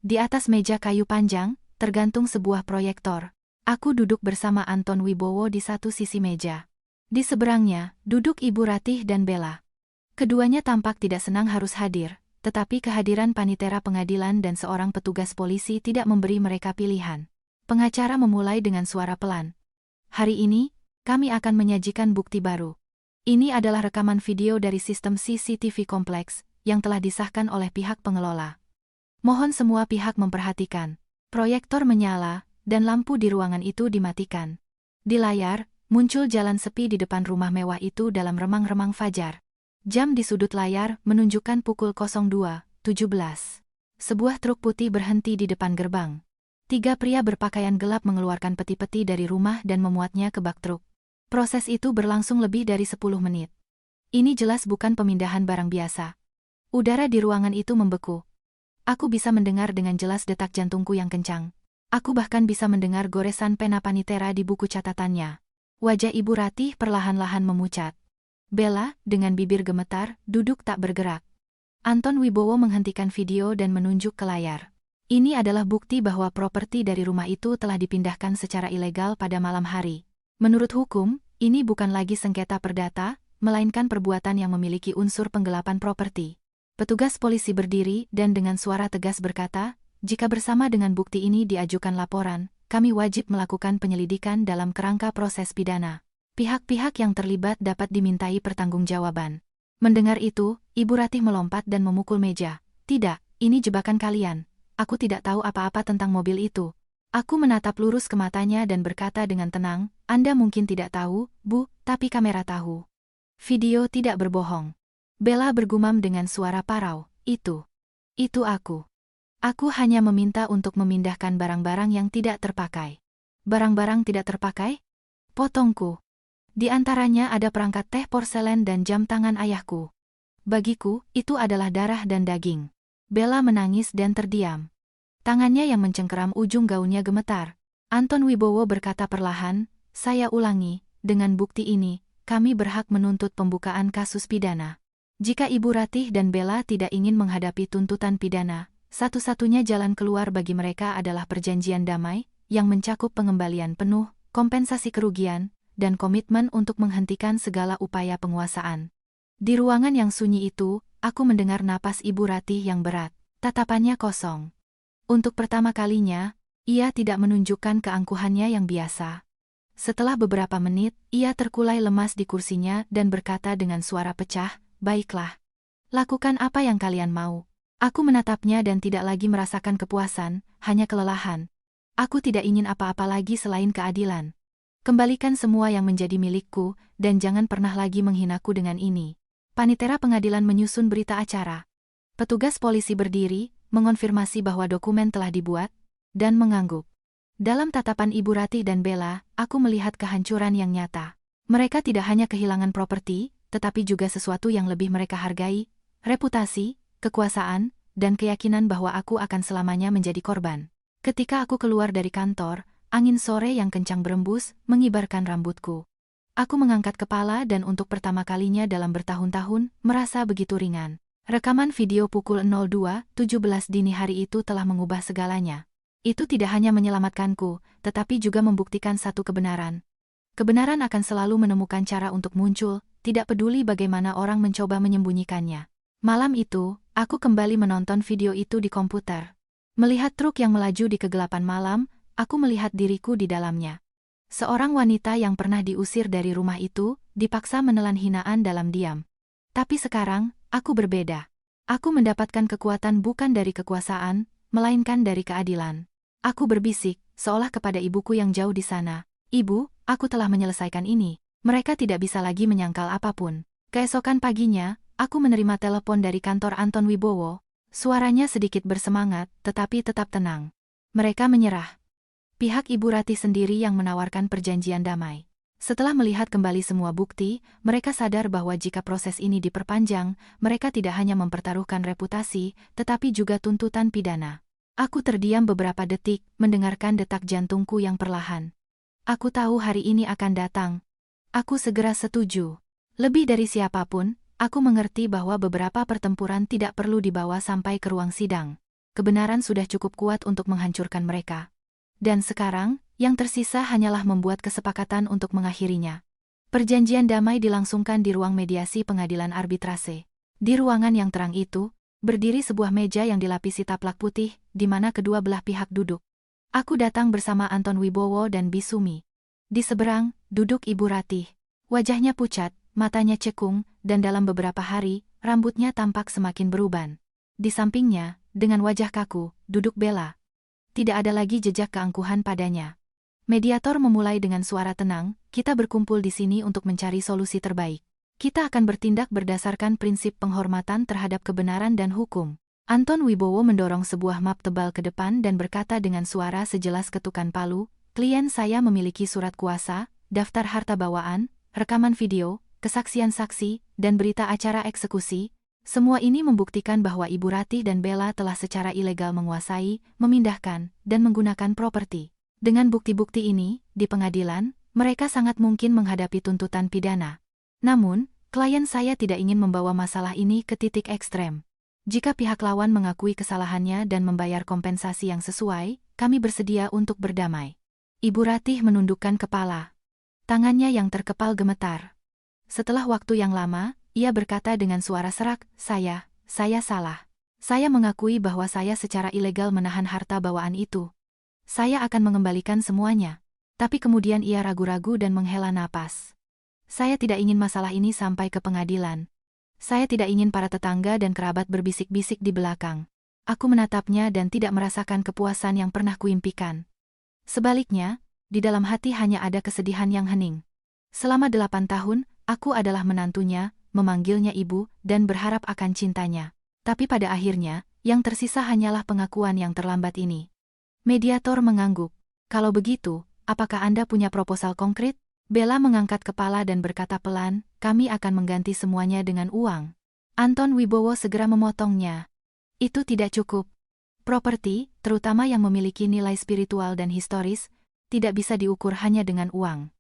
Di atas meja kayu panjang, tergantung sebuah proyektor. Aku duduk bersama Anton Wibowo di satu sisi meja. Di seberangnya, duduk Ibu Ratih dan Bella. Keduanya tampak tidak senang harus hadir. Tetapi kehadiran panitera pengadilan dan seorang petugas polisi tidak memberi mereka pilihan. Pengacara memulai dengan suara pelan. Hari ini, kami akan menyajikan bukti baru. Ini adalah rekaman video dari sistem CCTV kompleks, yang telah disahkan oleh pihak pengelola. Mohon semua pihak memperhatikan. Proyektor menyala, dan lampu di ruangan itu dimatikan. Di layar, muncul jalan sepi di depan rumah mewah itu dalam remang-remang fajar. Jam di sudut layar menunjukkan pukul 02.17. Sebuah truk putih berhenti di depan gerbang. 3 pria berpakaian gelap mengeluarkan peti-peti dari rumah dan memuatnya ke bak truk. Proses itu berlangsung lebih dari 10 menit. Ini jelas bukan pemindahan barang biasa. Udara di ruangan itu membeku. Aku bisa mendengar dengan jelas detak jantungku yang kencang. Aku bahkan bisa mendengar goresan pena panitera di buku catatannya. Wajah Ibu Ratih perlahan-lahan memucat. Bella, dengan bibir gemetar, duduk tak bergerak. Anton Wibowo menghentikan video dan menunjuk ke layar. Ini adalah bukti bahwa properti dari rumah itu telah dipindahkan secara ilegal pada malam hari. Menurut hukum, ini bukan lagi sengketa perdata, melainkan perbuatan yang memiliki unsur penggelapan properti. Petugas polisi berdiri dan dengan suara tegas berkata, jika bersama dengan bukti ini diajukan laporan, kami wajib melakukan penyelidikan dalam kerangka proses pidana. Pihak-pihak yang terlibat dapat dimintai pertanggungjawaban. Mendengar itu, Ibu Ratih melompat dan memukul meja. Tidak, ini jebakan kalian. Aku tidak tahu apa-apa tentang mobil itu. Aku menatap lurus ke matanya dan berkata dengan tenang, Anda mungkin tidak tahu, Bu, tapi kamera tahu. Video tidak berbohong. Bella bergumam dengan suara parau, Itu aku. Aku hanya meminta untuk memindahkan barang-barang yang tidak terpakai. Barang-barang tidak terpakai? Potongku. Di antaranya ada perangkat teh porselen dan jam tangan ayahku. Bagiku, itu adalah darah dan daging. Bella menangis dan terdiam. Tangannya yang mencengkeram ujung gaunnya gemetar. Anton Wibowo berkata perlahan, saya ulangi, dengan bukti ini, kami berhak menuntut pembukaan kasus pidana. Jika Ibu Ratih dan Bella tidak ingin menghadapi tuntutan pidana, satu-satunya jalan keluar bagi mereka adalah perjanjian damai, yang mencakup pengembalian penuh, kompensasi kerugian, dan komitmen untuk menghentikan segala upaya penguasaan. Di ruangan yang sunyi itu, aku mendengar napas Ibu Ratih yang berat, tatapannya kosong. Untuk pertama kalinya, ia tidak menunjukkan keangkuhannya yang biasa. Setelah beberapa menit, ia terkulai lemas di kursinya dan berkata dengan suara pecah, baiklah. Lakukan apa yang kalian mau. Aku menatapnya dan tidak lagi merasakan kepuasan, hanya kelelahan. Aku tidak ingin apa-apa lagi selain keadilan. Kembalikan semua yang menjadi milikku, dan jangan pernah lagi menghinaku dengan ini. Panitera pengadilan menyusun berita acara. Petugas polisi berdiri, mengonfirmasi bahwa dokumen telah dibuat, dan mengangguk. Dalam tatapan Ibu Ratih dan Bella, aku melihat kehancuran yang nyata. Mereka tidak hanya kehilangan properti, tetapi juga sesuatu yang lebih mereka hargai, reputasi, kekuasaan, dan keyakinan bahwa aku akan selamanya menjadi korban. Ketika aku keluar dari kantor, angin sore yang kencang berembus, mengibarkan rambutku. Aku mengangkat kepala dan untuk pertama kalinya dalam bertahun-tahun, merasa begitu ringan. Rekaman video pukul 02.17 dini hari itu telah mengubah segalanya. Itu tidak hanya menyelamatkanku, tetapi juga membuktikan satu kebenaran. Kebenaran akan selalu menemukan cara untuk muncul, tidak peduli bagaimana orang mencoba menyembunyikannya. Malam itu, aku kembali menonton video itu di komputer. Melihat truk yang melaju di kegelapan malam, aku melihat diriku di dalamnya. Seorang wanita yang pernah diusir dari rumah itu, dipaksa menelan hinaan dalam diam. Tapi sekarang, aku berbeda. Aku mendapatkan kekuatan bukan dari kekuasaan, melainkan dari keadilan. Aku berbisik, seolah kepada ibuku yang jauh di sana. Ibu, aku telah menyelesaikan ini. Mereka tidak bisa lagi menyangkal apapun. Keesokan paginya, aku menerima telepon dari kantor Anton Wibowo. Suaranya sedikit bersemangat, tetapi tetap tenang. Mereka menyerah. Pihak Ibu Ratih sendiri yang menawarkan perjanjian damai. Setelah melihat kembali semua bukti, mereka sadar bahwa jika proses ini diperpanjang, mereka tidak hanya mempertaruhkan reputasi, tetapi juga tuntutan pidana. Aku terdiam beberapa detik, mendengarkan detak jantungku yang perlahan. Aku tahu hari ini akan datang. Aku segera setuju. Lebih dari siapapun, aku mengerti bahwa beberapa pertempuran tidak perlu dibawa sampai ke ruang sidang. Kebenaran sudah cukup kuat untuk menghancurkan mereka. Dan sekarang, yang tersisa hanyalah membuat kesepakatan untuk mengakhirinya. Perjanjian damai dilangsungkan di ruang mediasi pengadilan arbitrase. Di ruangan yang terang itu, berdiri sebuah meja yang dilapisi taplak putih, di mana kedua belah pihak duduk. Aku datang bersama Anton Wibowo dan Bisumi. Di seberang, duduk Ibu Ratih. Wajahnya pucat, matanya cekung, dan dalam beberapa hari, rambutnya tampak semakin beruban. Di sampingnya, dengan wajah kaku, duduk Bella. Tidak ada lagi jejak keangkuhan padanya. Mediator memulai dengan suara tenang, kita berkumpul di sini untuk mencari solusi terbaik. Kita akan bertindak berdasarkan prinsip penghormatan terhadap kebenaran dan hukum. Anton Wibowo mendorong sebuah map tebal ke depan dan berkata dengan suara sejelas ketukan palu, klien saya memiliki surat kuasa, daftar harta bawaan, rekaman video, kesaksian saksi, dan berita acara eksekusi. Semua ini membuktikan bahwa Ibu Ratih dan Bella telah secara ilegal menguasai, memindahkan, dan menggunakan properti. Dengan bukti-bukti ini, di pengadilan, mereka sangat mungkin menghadapi tuntutan pidana. Namun, klien saya tidak ingin membawa masalah ini ke titik ekstrem. Jika pihak lawan mengakui kesalahannya dan membayar kompensasi yang sesuai, kami bersedia untuk berdamai. Ibu Ratih menundukkan kepala. Tangannya yang terkepal gemetar. Setelah waktu yang lama, ia berkata dengan suara serak, saya salah. Saya mengakui bahwa saya secara ilegal menahan harta bawaan itu. Saya akan mengembalikan semuanya. Tapi kemudian ia ragu-ragu dan menghela napas. Saya tidak ingin masalah ini sampai ke pengadilan. Saya tidak ingin para tetangga dan kerabat berbisik-bisik di belakang. Aku menatapnya dan tidak merasakan kepuasan yang pernah kuimpikan. Sebaliknya, di dalam hati hanya ada kesedihan yang hening. Selama 8 tahun, aku adalah menantunya, memanggilnya ibu, dan berharap akan cintanya. Tapi pada akhirnya, yang tersisa hanyalah pengakuan yang terlambat ini. Mediator mengangguk. Kalau begitu, apakah Anda punya proposal konkret? Bella mengangkat kepala dan berkata pelan, kami akan mengganti semuanya dengan uang. Anton Wibowo segera memotongnya. Itu tidak cukup. Properti, terutama yang memiliki nilai spiritual dan historis, tidak bisa diukur hanya dengan uang.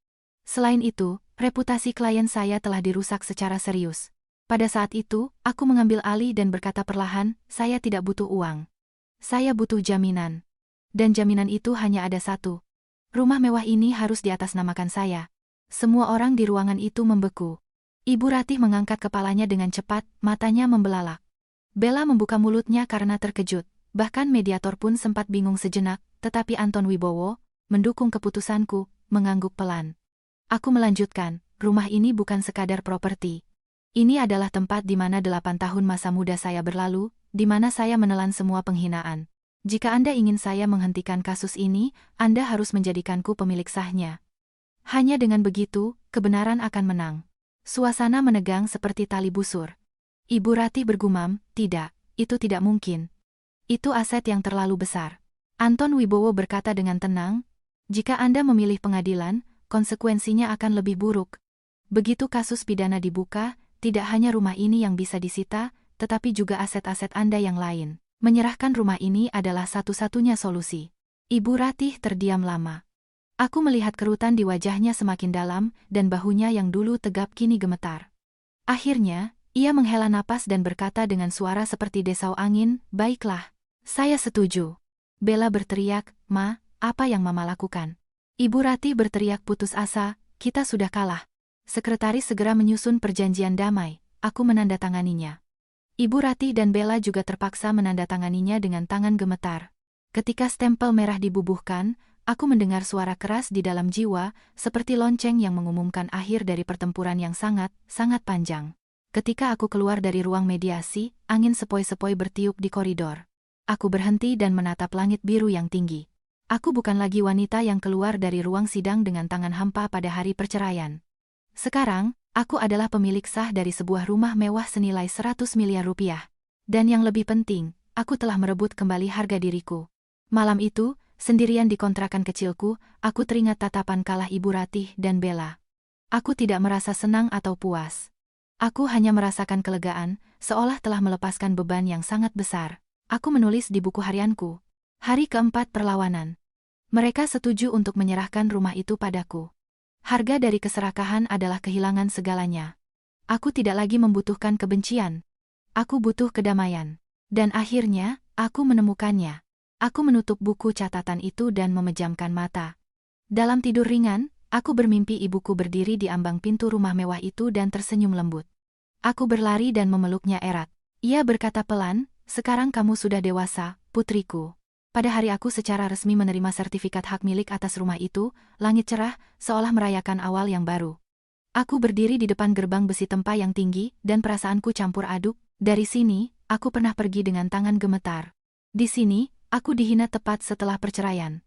Selain itu, reputasi klien saya telah dirusak secara serius. Pada saat itu, aku mengambil alih dan berkata perlahan, saya tidak butuh uang. Saya butuh jaminan. Dan jaminan itu hanya ada satu. Rumah mewah ini harus diatasnamakan saya. Semua orang di ruangan itu membeku. Ibu Ratih mengangkat kepalanya dengan cepat, matanya membelalak. Bella membuka mulutnya karena terkejut. Bahkan mediator pun sempat bingung sejenak, tetapi Anton Wibowo, mendukung keputusanku, mengangguk pelan. Aku melanjutkan, rumah ini bukan sekadar properti. Ini adalah tempat di mana 8 tahun masa muda saya berlalu, di mana saya menelan semua penghinaan. Jika Anda ingin saya menghentikan kasus ini, Anda harus menjadikanku pemilik sahnya. Hanya dengan begitu, kebenaran akan menang. Suasana menegang seperti tali busur. Ibu Ratih bergumam, tidak, itu tidak mungkin. Itu aset yang terlalu besar. Anton Wibowo berkata dengan tenang, jika Anda memilih pengadilan, konsekuensinya akan lebih buruk. Begitu kasus pidana dibuka, tidak hanya rumah ini yang bisa disita, tetapi juga aset-aset Anda yang lain. Menyerahkan rumah ini adalah satu-satunya solusi. Ibu Ratih terdiam lama. Aku melihat kerutan di wajahnya semakin dalam, dan bahunya yang dulu tegap kini gemetar. Akhirnya, ia menghela napas dan berkata dengan suara seperti desau angin, baiklah. Saya setuju. Bella berteriak, Ma, apa yang Mama lakukan? Ibu Ratih berteriak putus asa, kita sudah kalah. Sekretaris segera menyusun perjanjian damai, aku menandatanganinya. Ibu Ratih dan Bella juga terpaksa menandatanganinya dengan tangan gemetar. Ketika stempel merah dibubuhkan, aku mendengar suara keras di dalam jiwa, seperti lonceng yang mengumumkan akhir dari pertempuran yang sangat panjang. Ketika aku keluar dari ruang mediasi, angin sepoi-sepoi bertiup di koridor. Aku berhenti dan menatap langit biru yang tinggi. Aku bukan lagi wanita yang keluar dari ruang sidang dengan tangan hampa pada hari perceraian. Sekarang, aku adalah pemilik sah dari sebuah rumah mewah senilai 100 miliar rupiah. Dan yang lebih penting, aku telah merebut kembali harga diriku. Malam itu, sendirian di kontrakan kecilku, aku teringat tatapan kalah Ibu Ratih dan Bella. Aku tidak merasa senang atau puas. Aku hanya merasakan kelegaan, seolah telah melepaskan beban yang sangat besar. Aku menulis di buku harianku. Hari keempat perlawanan. Mereka setuju untuk menyerahkan rumah itu padaku. Harga dari keserakahan adalah kehilangan segalanya. Aku tidak lagi membutuhkan kebencian. Aku butuh kedamaian. Dan akhirnya, aku menemukannya. Aku menutup buku catatan itu dan memejamkan mata. Dalam tidur ringan, aku bermimpi ibuku berdiri di ambang pintu rumah mewah itu dan tersenyum lembut. Aku berlari dan memeluknya erat. Ia berkata pelan, sekarang kamu sudah dewasa, putriku. Pada hari aku secara resmi menerima sertifikat hak milik atas rumah itu, langit cerah, seolah merayakan awal yang baru. Aku berdiri di depan gerbang besi tempa yang tinggi, dan perasaanku campur aduk. Dari sini, aku pernah pergi dengan tangan gemetar. Di sini, aku dihina tepat setelah perceraian.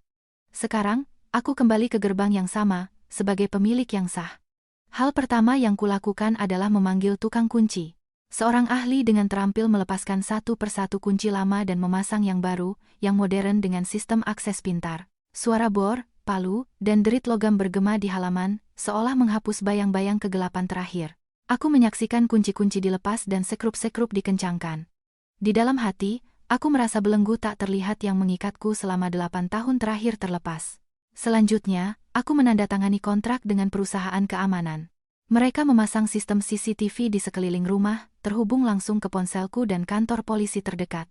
Sekarang, aku kembali ke gerbang yang sama, sebagai pemilik yang sah. Hal pertama yang kulakukan adalah memanggil tukang kunci. Seorang ahli dengan terampil melepaskan satu persatu kunci lama dan memasang yang baru, yang modern dengan sistem akses pintar. Suara bor, palu, dan derit logam bergema di halaman, seolah menghapus bayang-bayang kegelapan terakhir. Aku menyaksikan kunci-kunci dilepas dan sekrup-sekrup dikencangkan. Di dalam hati, aku merasa belenggu tak terlihat yang mengikatku selama 8 tahun terakhir terlepas. Selanjutnya, aku menandatangani kontrak dengan perusahaan keamanan. Mereka memasang sistem CCTV di sekeliling rumah, terhubung langsung ke ponselku dan kantor polisi terdekat.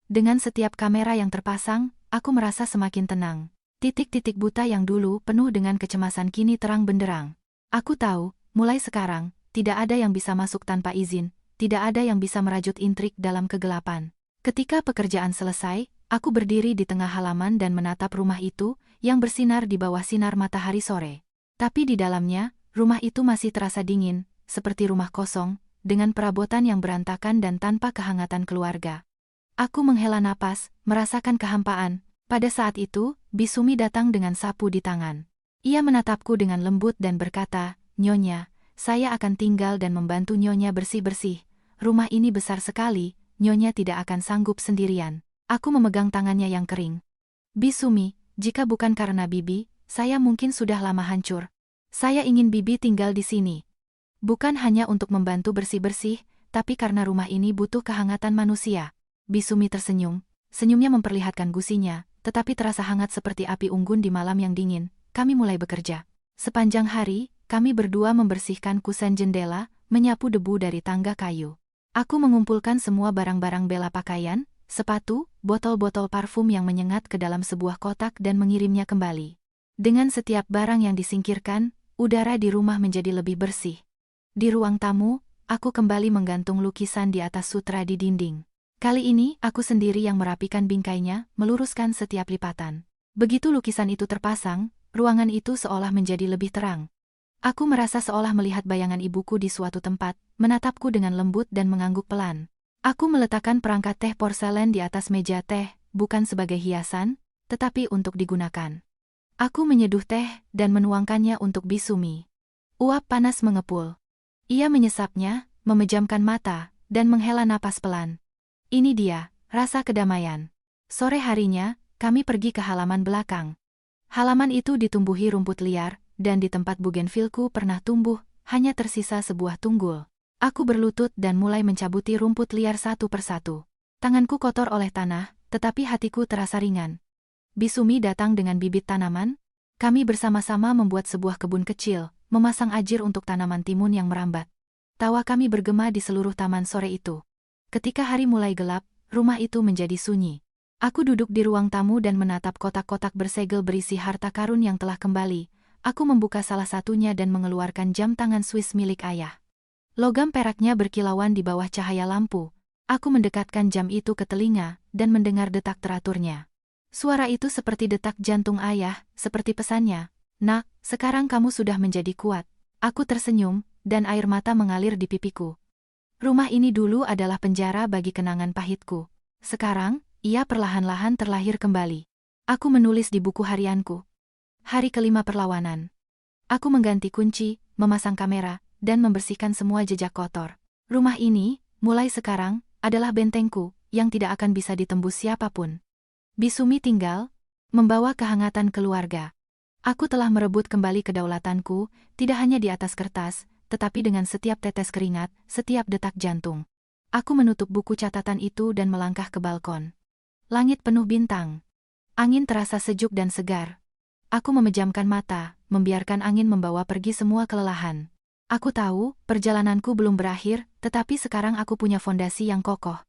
Dengan setiap kamera yang terpasang, aku merasa semakin tenang. Titik-titik buta yang dulu penuh dengan kecemasan kini terang benderang. Aku tahu, mulai sekarang, tidak ada yang bisa masuk tanpa izin, tidak ada yang bisa merajut intrik dalam kegelapan. Ketika pekerjaan selesai, aku berdiri di tengah halaman dan menatap rumah itu, yang bersinar di bawah sinar matahari sore. Tapi di dalamnya, rumah itu masih terasa dingin, seperti rumah kosong, dengan perabotan yang berantakan dan tanpa kehangatan keluarga. Aku menghela napas, merasakan kehampaan. Pada saat itu, Bisumi datang dengan sapu di tangan. Ia menatapku dengan lembut dan berkata, "Nyonya, saya akan tinggal dan membantu Nyonya bersih-bersih. Rumah ini besar sekali, Nyonya tidak akan sanggup sendirian." Aku memegang tangannya yang kering. "Bisumi, jika bukan karena Bibi, saya mungkin sudah lama hancur. Saya ingin Bibi tinggal di sini. Bukan hanya untuk membantu bersih-bersih, tapi karena rumah ini butuh kehangatan manusia." Bisumi tersenyum. Senyumnya memperlihatkan gusinya, tetapi terasa hangat seperti api unggun di malam yang dingin. Kami mulai bekerja. Sepanjang hari, kami berdua membersihkan kusen jendela, menyapu debu dari tangga kayu. Aku mengumpulkan semua barang-barang Bella pakaian, sepatu, botol-botol parfum yang menyengat ke dalam sebuah kotak dan mengirimnya kembali. Dengan setiap barang yang disingkirkan, udara di rumah menjadi lebih bersih. Di ruang tamu, aku kembali menggantung lukisan di atas sutra di dinding. Kali ini, aku sendiri yang merapikan bingkainya, meluruskan setiap lipatan. Begitu lukisan itu terpasang, ruangan itu seolah menjadi lebih terang. Aku merasa seolah melihat bayangan ibuku di suatu tempat, menatapku dengan lembut dan mengangguk pelan. Aku meletakkan perangkat teh porselen di atas meja teh, bukan sebagai hiasan, tetapi untuk digunakan. Aku menyeduh teh dan menuangkannya untuk Bisumi. Uap panas mengepul. Ia menyesapnya, memejamkan mata, dan menghela napas pelan. Ini dia, rasa kedamaian. Sore harinya, kami pergi ke halaman belakang. Halaman itu ditumbuhi rumput liar, dan di tempat bugenvilku pernah tumbuh, hanya tersisa sebuah tunggul. Aku berlutut dan mulai mencabuti rumput liar satu persatu. Tanganku kotor oleh tanah, tetapi hatiku terasa ringan. Bisumi datang dengan bibit tanaman. Kami bersama-sama membuat sebuah kebun kecil, memasang ajir untuk tanaman timun yang merambat. Tawa kami bergema di seluruh taman sore itu. Ketika hari mulai gelap, rumah itu menjadi sunyi. Aku duduk di ruang tamu dan menatap kotak-kotak bersegel berisi harta karun yang telah kembali. Aku membuka salah satunya dan mengeluarkan jam tangan Swiss milik ayah. Logam peraknya berkilauan di bawah cahaya lampu. Aku mendekatkan jam itu ke telinga, dan mendengar detak teraturnya. Suara itu seperti detak jantung ayah, seperti pesannya, "Nak, sekarang kamu sudah menjadi kuat." Aku tersenyum, dan air mata mengalir di pipiku. Rumah ini dulu adalah penjara bagi kenangan pahitku. Sekarang, ia perlahan-lahan terlahir kembali. Aku menulis di buku harianku. Hari kelima perlawanan. Aku mengganti kunci, memasang kamera, dan membersihkan semua jejak kotor. Rumah ini, mulai sekarang, adalah bentengku, yang tidak akan bisa ditembus siapapun. Bisumi tinggal, membawa kehangatan keluarga. Aku telah merebut kembali kedaulatanku, tidak hanya di atas kertas, tetapi dengan setiap tetes keringat, setiap detak jantung. Aku menutup buku catatan itu dan melangkah ke balkon. Langit penuh bintang. Angin terasa sejuk dan segar. Aku memejamkan mata, membiarkan angin membawa pergi semua kelelahan. Aku tahu, perjalananku belum berakhir, tetapi sekarang aku punya fondasi yang kokoh.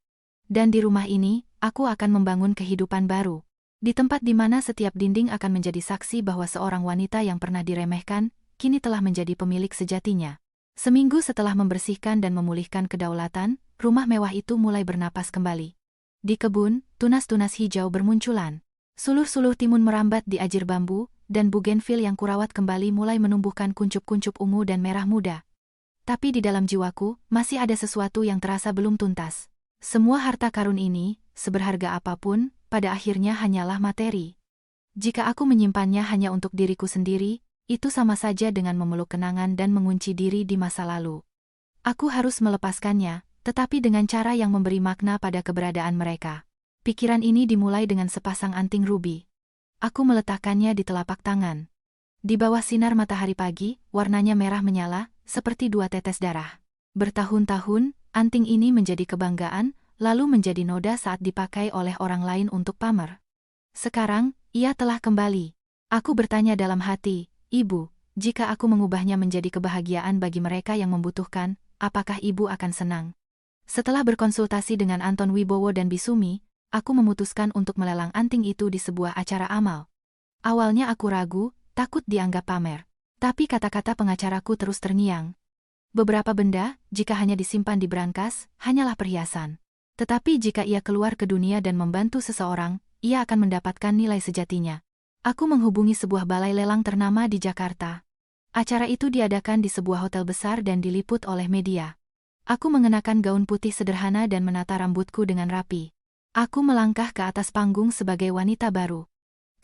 Dan di rumah ini, aku akan membangun kehidupan baru. Di tempat di mana setiap dinding akan menjadi saksi bahwa seorang wanita yang pernah diremehkan, kini telah menjadi pemilik sejatinya. Seminggu setelah membersihkan dan memulihkan kedaulatan, rumah mewah itu mulai bernapas kembali. Di kebun, tunas-tunas hijau bermunculan. Suluh-suluh timun merambat di ajir bambu, dan bugenvil yang kurawat kembali mulai menumbuhkan kuncup-kuncup ungu dan merah muda. Tapi di dalam jiwaku, masih ada sesuatu yang terasa belum tuntas. Semua harta karun ini, seberharga apapun, pada akhirnya hanyalah materi. Jika aku menyimpannya hanya untuk diriku sendiri, itu sama saja dengan memeluk kenangan dan mengunci diri di masa lalu. Aku harus melepaskannya, tetapi dengan cara yang memberi makna pada keberadaan mereka. Pikiran ini dimulai dengan sepasang anting rubi. Aku meletakkannya di telapak tangan. Di bawah sinar matahari pagi, warnanya merah menyala, seperti dua tetes darah. Bertahun-tahun, anting ini menjadi kebanggaan, lalu menjadi noda saat dipakai oleh orang lain untuk pamer. Sekarang, ia telah kembali. Aku bertanya dalam hati, "Ibu, jika aku mengubahnya menjadi kebahagiaan bagi mereka yang membutuhkan, apakah ibu akan senang?" Setelah berkonsultasi dengan Anton Wibowo dan Bisumi, aku memutuskan untuk melelang anting itu di sebuah acara amal. Awalnya aku ragu, takut dianggap pamer. Tapi kata-kata pengacaraku terus terngiang. Beberapa benda, jika hanya disimpan di brankas, hanyalah perhiasan. Tetapi jika ia keluar ke dunia dan membantu seseorang, ia akan mendapatkan nilai sejatinya. Aku menghubungi sebuah balai lelang ternama di Jakarta. Acara itu diadakan di sebuah hotel besar dan diliput oleh media. Aku mengenakan gaun putih sederhana dan menata rambutku dengan rapi. Aku melangkah ke atas panggung sebagai wanita baru.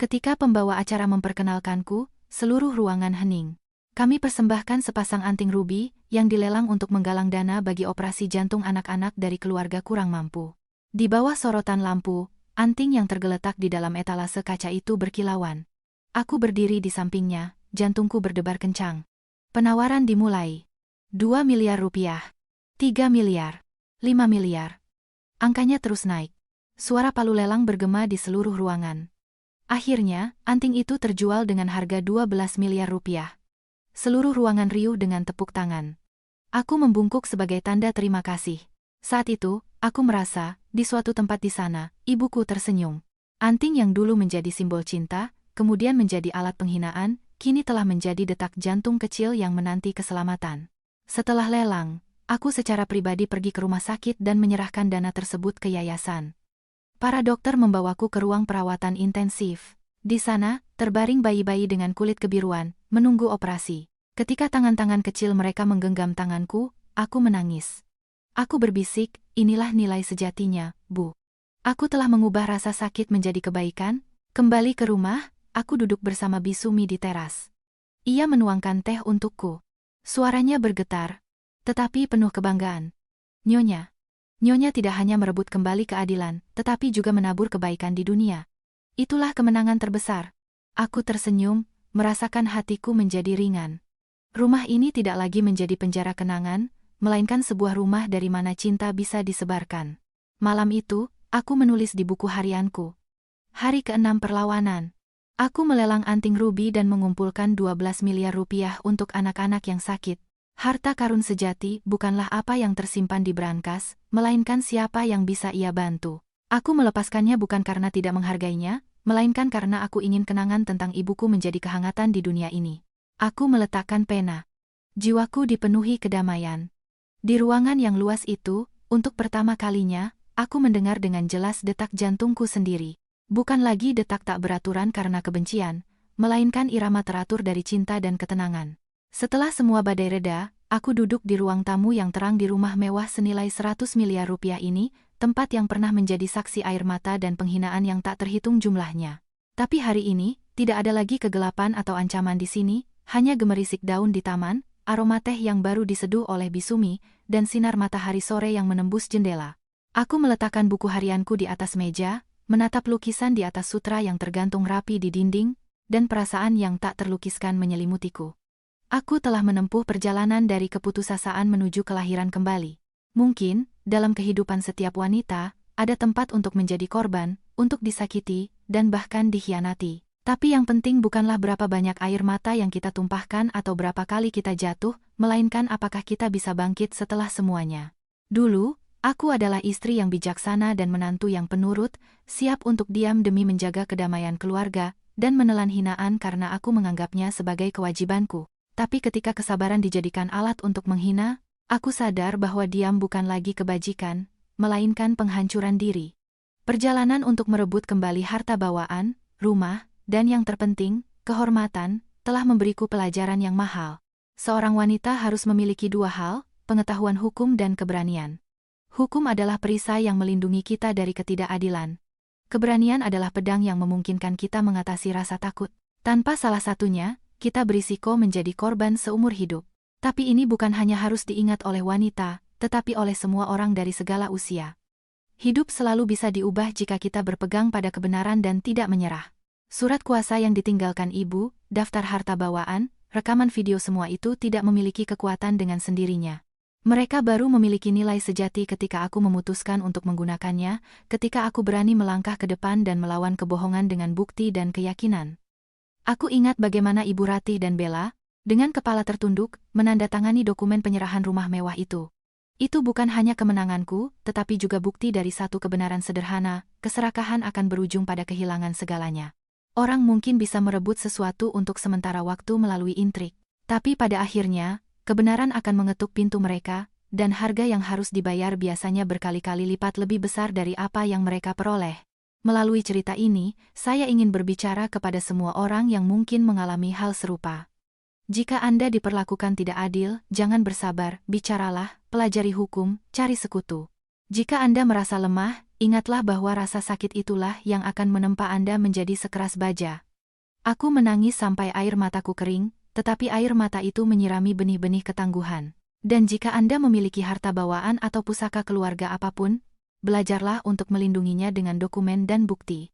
Ketika pembawa acara memperkenalkanku, seluruh ruangan hening. Kami persembahkan sepasang anting rubi yang dilelang untuk menggalang dana bagi operasi jantung anak-anak dari keluarga kurang mampu. Di bawah sorotan lampu, anting yang tergeletak di dalam etalase kaca itu berkilauan. Aku berdiri di sampingnya, jantungku berdebar kencang. Penawaran dimulai. 2 miliar rupiah. 3 miliar. 5 miliar. Angkanya terus naik. Suara palu lelang bergema di seluruh ruangan. Akhirnya, anting itu terjual dengan harga 12 miliar rupiah. Seluruh ruangan riuh dengan tepuk tangan. Aku membungkuk sebagai tanda terima kasih. Saat itu, aku merasa, di suatu tempat di sana, ibuku tersenyum. Anting yang dulu menjadi simbol cinta, kemudian menjadi alat penghinaan, kini telah menjadi detak jantung kecil yang menanti keselamatan. Setelah lelang, aku secara pribadi pergi ke rumah sakit dan menyerahkan dana tersebut ke yayasan. Para dokter membawaku ke ruang perawatan intensif. Di sana, terbaring bayi-bayi dengan kulit kebiruan, menunggu operasi. Ketika tangan-tangan kecil mereka menggenggam tanganku, aku menangis. Aku berbisik, inilah nilai sejatinya, Bu. Aku telah mengubah rasa sakit menjadi kebaikan. Kembali ke rumah, aku duduk bersama Bisumi di teras. Ia menuangkan teh untukku. Suaranya bergetar, tetapi penuh kebanggaan. Nyonya. Nyonya tidak hanya merebut kembali keadilan, tetapi juga menabur kebaikan di dunia. Itulah kemenangan terbesar. Aku tersenyum, merasakan hatiku menjadi ringan. Rumah ini tidak lagi menjadi penjara kenangan, melainkan sebuah rumah dari mana cinta bisa disebarkan. Malam itu, aku menulis di buku harianku. Hari ke-6 perlawanan. Aku melelang anting rubi dan mengumpulkan 12 miliar rupiah untuk anak-anak yang sakit. Harta karun sejati bukanlah apa yang tersimpan di brankas, melainkan siapa yang bisa ia bantu. Aku melepaskannya bukan karena tidak menghargainya, melainkan karena aku ingin kenangan tentang ibuku menjadi kehangatan di dunia ini. Aku meletakkan pena. Jiwaku dipenuhi kedamaian. Di ruangan yang luas itu, untuk pertama kalinya, aku mendengar dengan jelas detak jantungku sendiri. Bukan lagi detak tak beraturan karena kebencian, melainkan irama teratur dari cinta dan ketenangan. Setelah semua badai reda, aku duduk di ruang tamu yang terang di rumah mewah senilai 100 miliar rupiah ini, tempat yang pernah menjadi saksi air mata dan penghinaan yang tak terhitung jumlahnya. Tapi hari ini, tidak ada lagi kegelapan atau ancaman di sini, hanya gemerisik daun di taman, aroma teh yang baru diseduh oleh Bisumi, dan sinar matahari sore yang menembus jendela. Aku meletakkan buku harianku di atas meja, menatap lukisan di atas sutra yang tergantung rapi di dinding, dan perasaan yang tak terlukiskan menyelimutiku. Aku telah menempuh perjalanan dari keputusasaan menuju kelahiran kembali. Mungkin, dalam kehidupan setiap wanita, ada tempat untuk menjadi korban, untuk disakiti, dan bahkan dikhianati. Tapi yang penting bukanlah berapa banyak air mata yang kita tumpahkan atau berapa kali kita jatuh, melainkan apakah kita bisa bangkit setelah semuanya. Dulu, aku adalah istri yang bijaksana dan menantu yang penurut, siap untuk diam demi menjaga kedamaian keluarga, dan menelan hinaan karena aku menganggapnya sebagai kewajibanku. Tapi ketika kesabaran dijadikan alat untuk menghina, aku sadar bahwa diam bukan lagi kebajikan, melainkan penghancuran diri. Perjalanan untuk merebut kembali harta bawaan, rumah, dan yang terpenting, kehormatan, telah memberiku pelajaran yang mahal. Seorang wanita harus memiliki dua hal, pengetahuan hukum dan keberanian. Hukum adalah perisai yang melindungi kita dari ketidakadilan. Keberanian adalah pedang yang memungkinkan kita mengatasi rasa takut. Tanpa salah satunya, kita berisiko menjadi korban seumur hidup. Tapi ini bukan hanya harus diingat oleh wanita, tetapi oleh semua orang dari segala usia. Hidup selalu bisa diubah jika kita berpegang pada kebenaran dan tidak menyerah. Surat kuasa yang ditinggalkan ibu, daftar harta bawaan, rekaman video semua itu tidak memiliki kekuatan dengan sendirinya. Mereka baru memiliki nilai sejati ketika aku memutuskan untuk menggunakannya, ketika aku berani melangkah ke depan dan melawan kebohongan dengan bukti dan keyakinan. Aku ingat bagaimana Ibu Ratih dan Bella, dengan kepala tertunduk, menandatangani dokumen penyerahan rumah mewah itu. Itu bukan hanya kemenanganku, tetapi juga bukti dari satu kebenaran sederhana, keserakahan akan berujung pada kehilangan segalanya. Orang mungkin bisa merebut sesuatu untuk sementara waktu melalui intrik, tapi pada akhirnya, kebenaran akan mengetuk pintu mereka, dan harga yang harus dibayar biasanya berkali-kali lipat lebih besar dari apa yang mereka peroleh. Melalui cerita ini, saya ingin berbicara kepada semua orang yang mungkin mengalami hal serupa. Jika Anda diperlakukan tidak adil, jangan bersabar, bicaralah, pelajari hukum, cari sekutu. Jika Anda merasa lemah, ingatlah bahwa rasa sakit itulah yang akan menempa Anda menjadi sekeras baja. Aku menangis sampai air mataku kering, tetapi air mata itu menyirami benih-benih ketangguhan. Dan jika Anda memiliki harta bawaan atau pusaka keluarga apapun, belajarlah untuk melindunginya dengan dokumen dan bukti.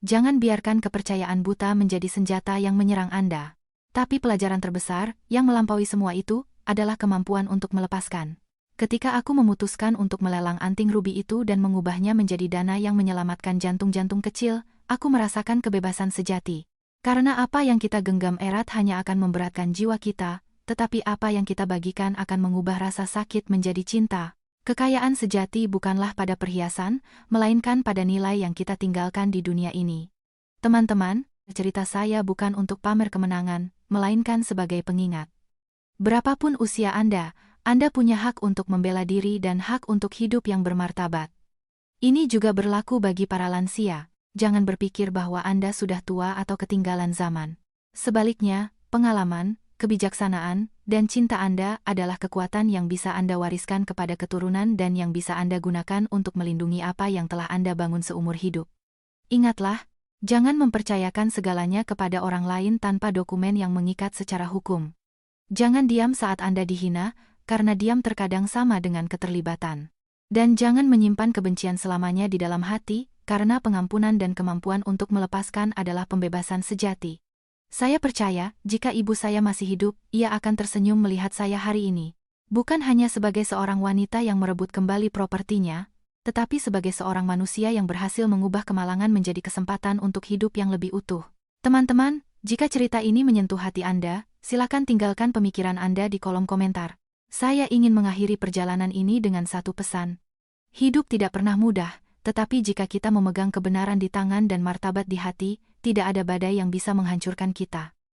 Jangan biarkan kepercayaan buta menjadi senjata yang menyerang Anda. Tapi pelajaran terbesar, yang melampaui semua itu, adalah kemampuan untuk melepaskan. Ketika aku memutuskan untuk melelang anting rubi itu dan mengubahnya menjadi dana yang menyelamatkan jantung-jantung kecil, aku merasakan kebebasan sejati. Karena apa yang kita genggam erat hanya akan memberatkan jiwa kita, tetapi apa yang kita bagikan akan mengubah rasa sakit menjadi cinta. Kekayaan sejati bukanlah pada perhiasan, melainkan pada nilai yang kita tinggalkan di dunia ini. Teman-teman, cerita saya bukan untuk pamer kemenangan, melainkan sebagai pengingat. Berapapun usia Anda punya hak untuk membela diri dan hak untuk hidup yang bermartabat. Ini juga berlaku bagi para lansia. Jangan berpikir bahwa Anda sudah tua atau ketinggalan zaman. Sebaliknya, pengalaman, kebijaksanaan, dan cinta Anda adalah kekuatan yang bisa Anda wariskan kepada keturunan dan yang bisa Anda gunakan untuk melindungi apa yang telah Anda bangun seumur hidup. Ingatlah, jangan mempercayakan segalanya kepada orang lain tanpa dokumen yang mengikat secara hukum. Jangan diam saat Anda dihina, karena diam terkadang sama dengan keterlibatan. Dan jangan menyimpan kebencian selamanya di dalam hati, karena pengampunan dan kemampuan untuk melepaskan adalah pembebasan sejati. Saya percaya, jika ibu saya masih hidup, ia akan tersenyum melihat saya hari ini. Bukan hanya sebagai seorang wanita yang merebut kembali propertinya, tetapi sebagai seorang manusia yang berhasil mengubah kemalangan menjadi kesempatan untuk hidup yang lebih utuh. Teman-teman, jika cerita ini menyentuh hati Anda, silakan tinggalkan pemikiran Anda di kolom komentar. Saya ingin mengakhiri perjalanan ini dengan satu pesan. Hidup tidak pernah mudah, tetapi jika kita memegang kebenaran di tangan dan martabat di hati, tidak ada badai yang bisa menghancurkan kita.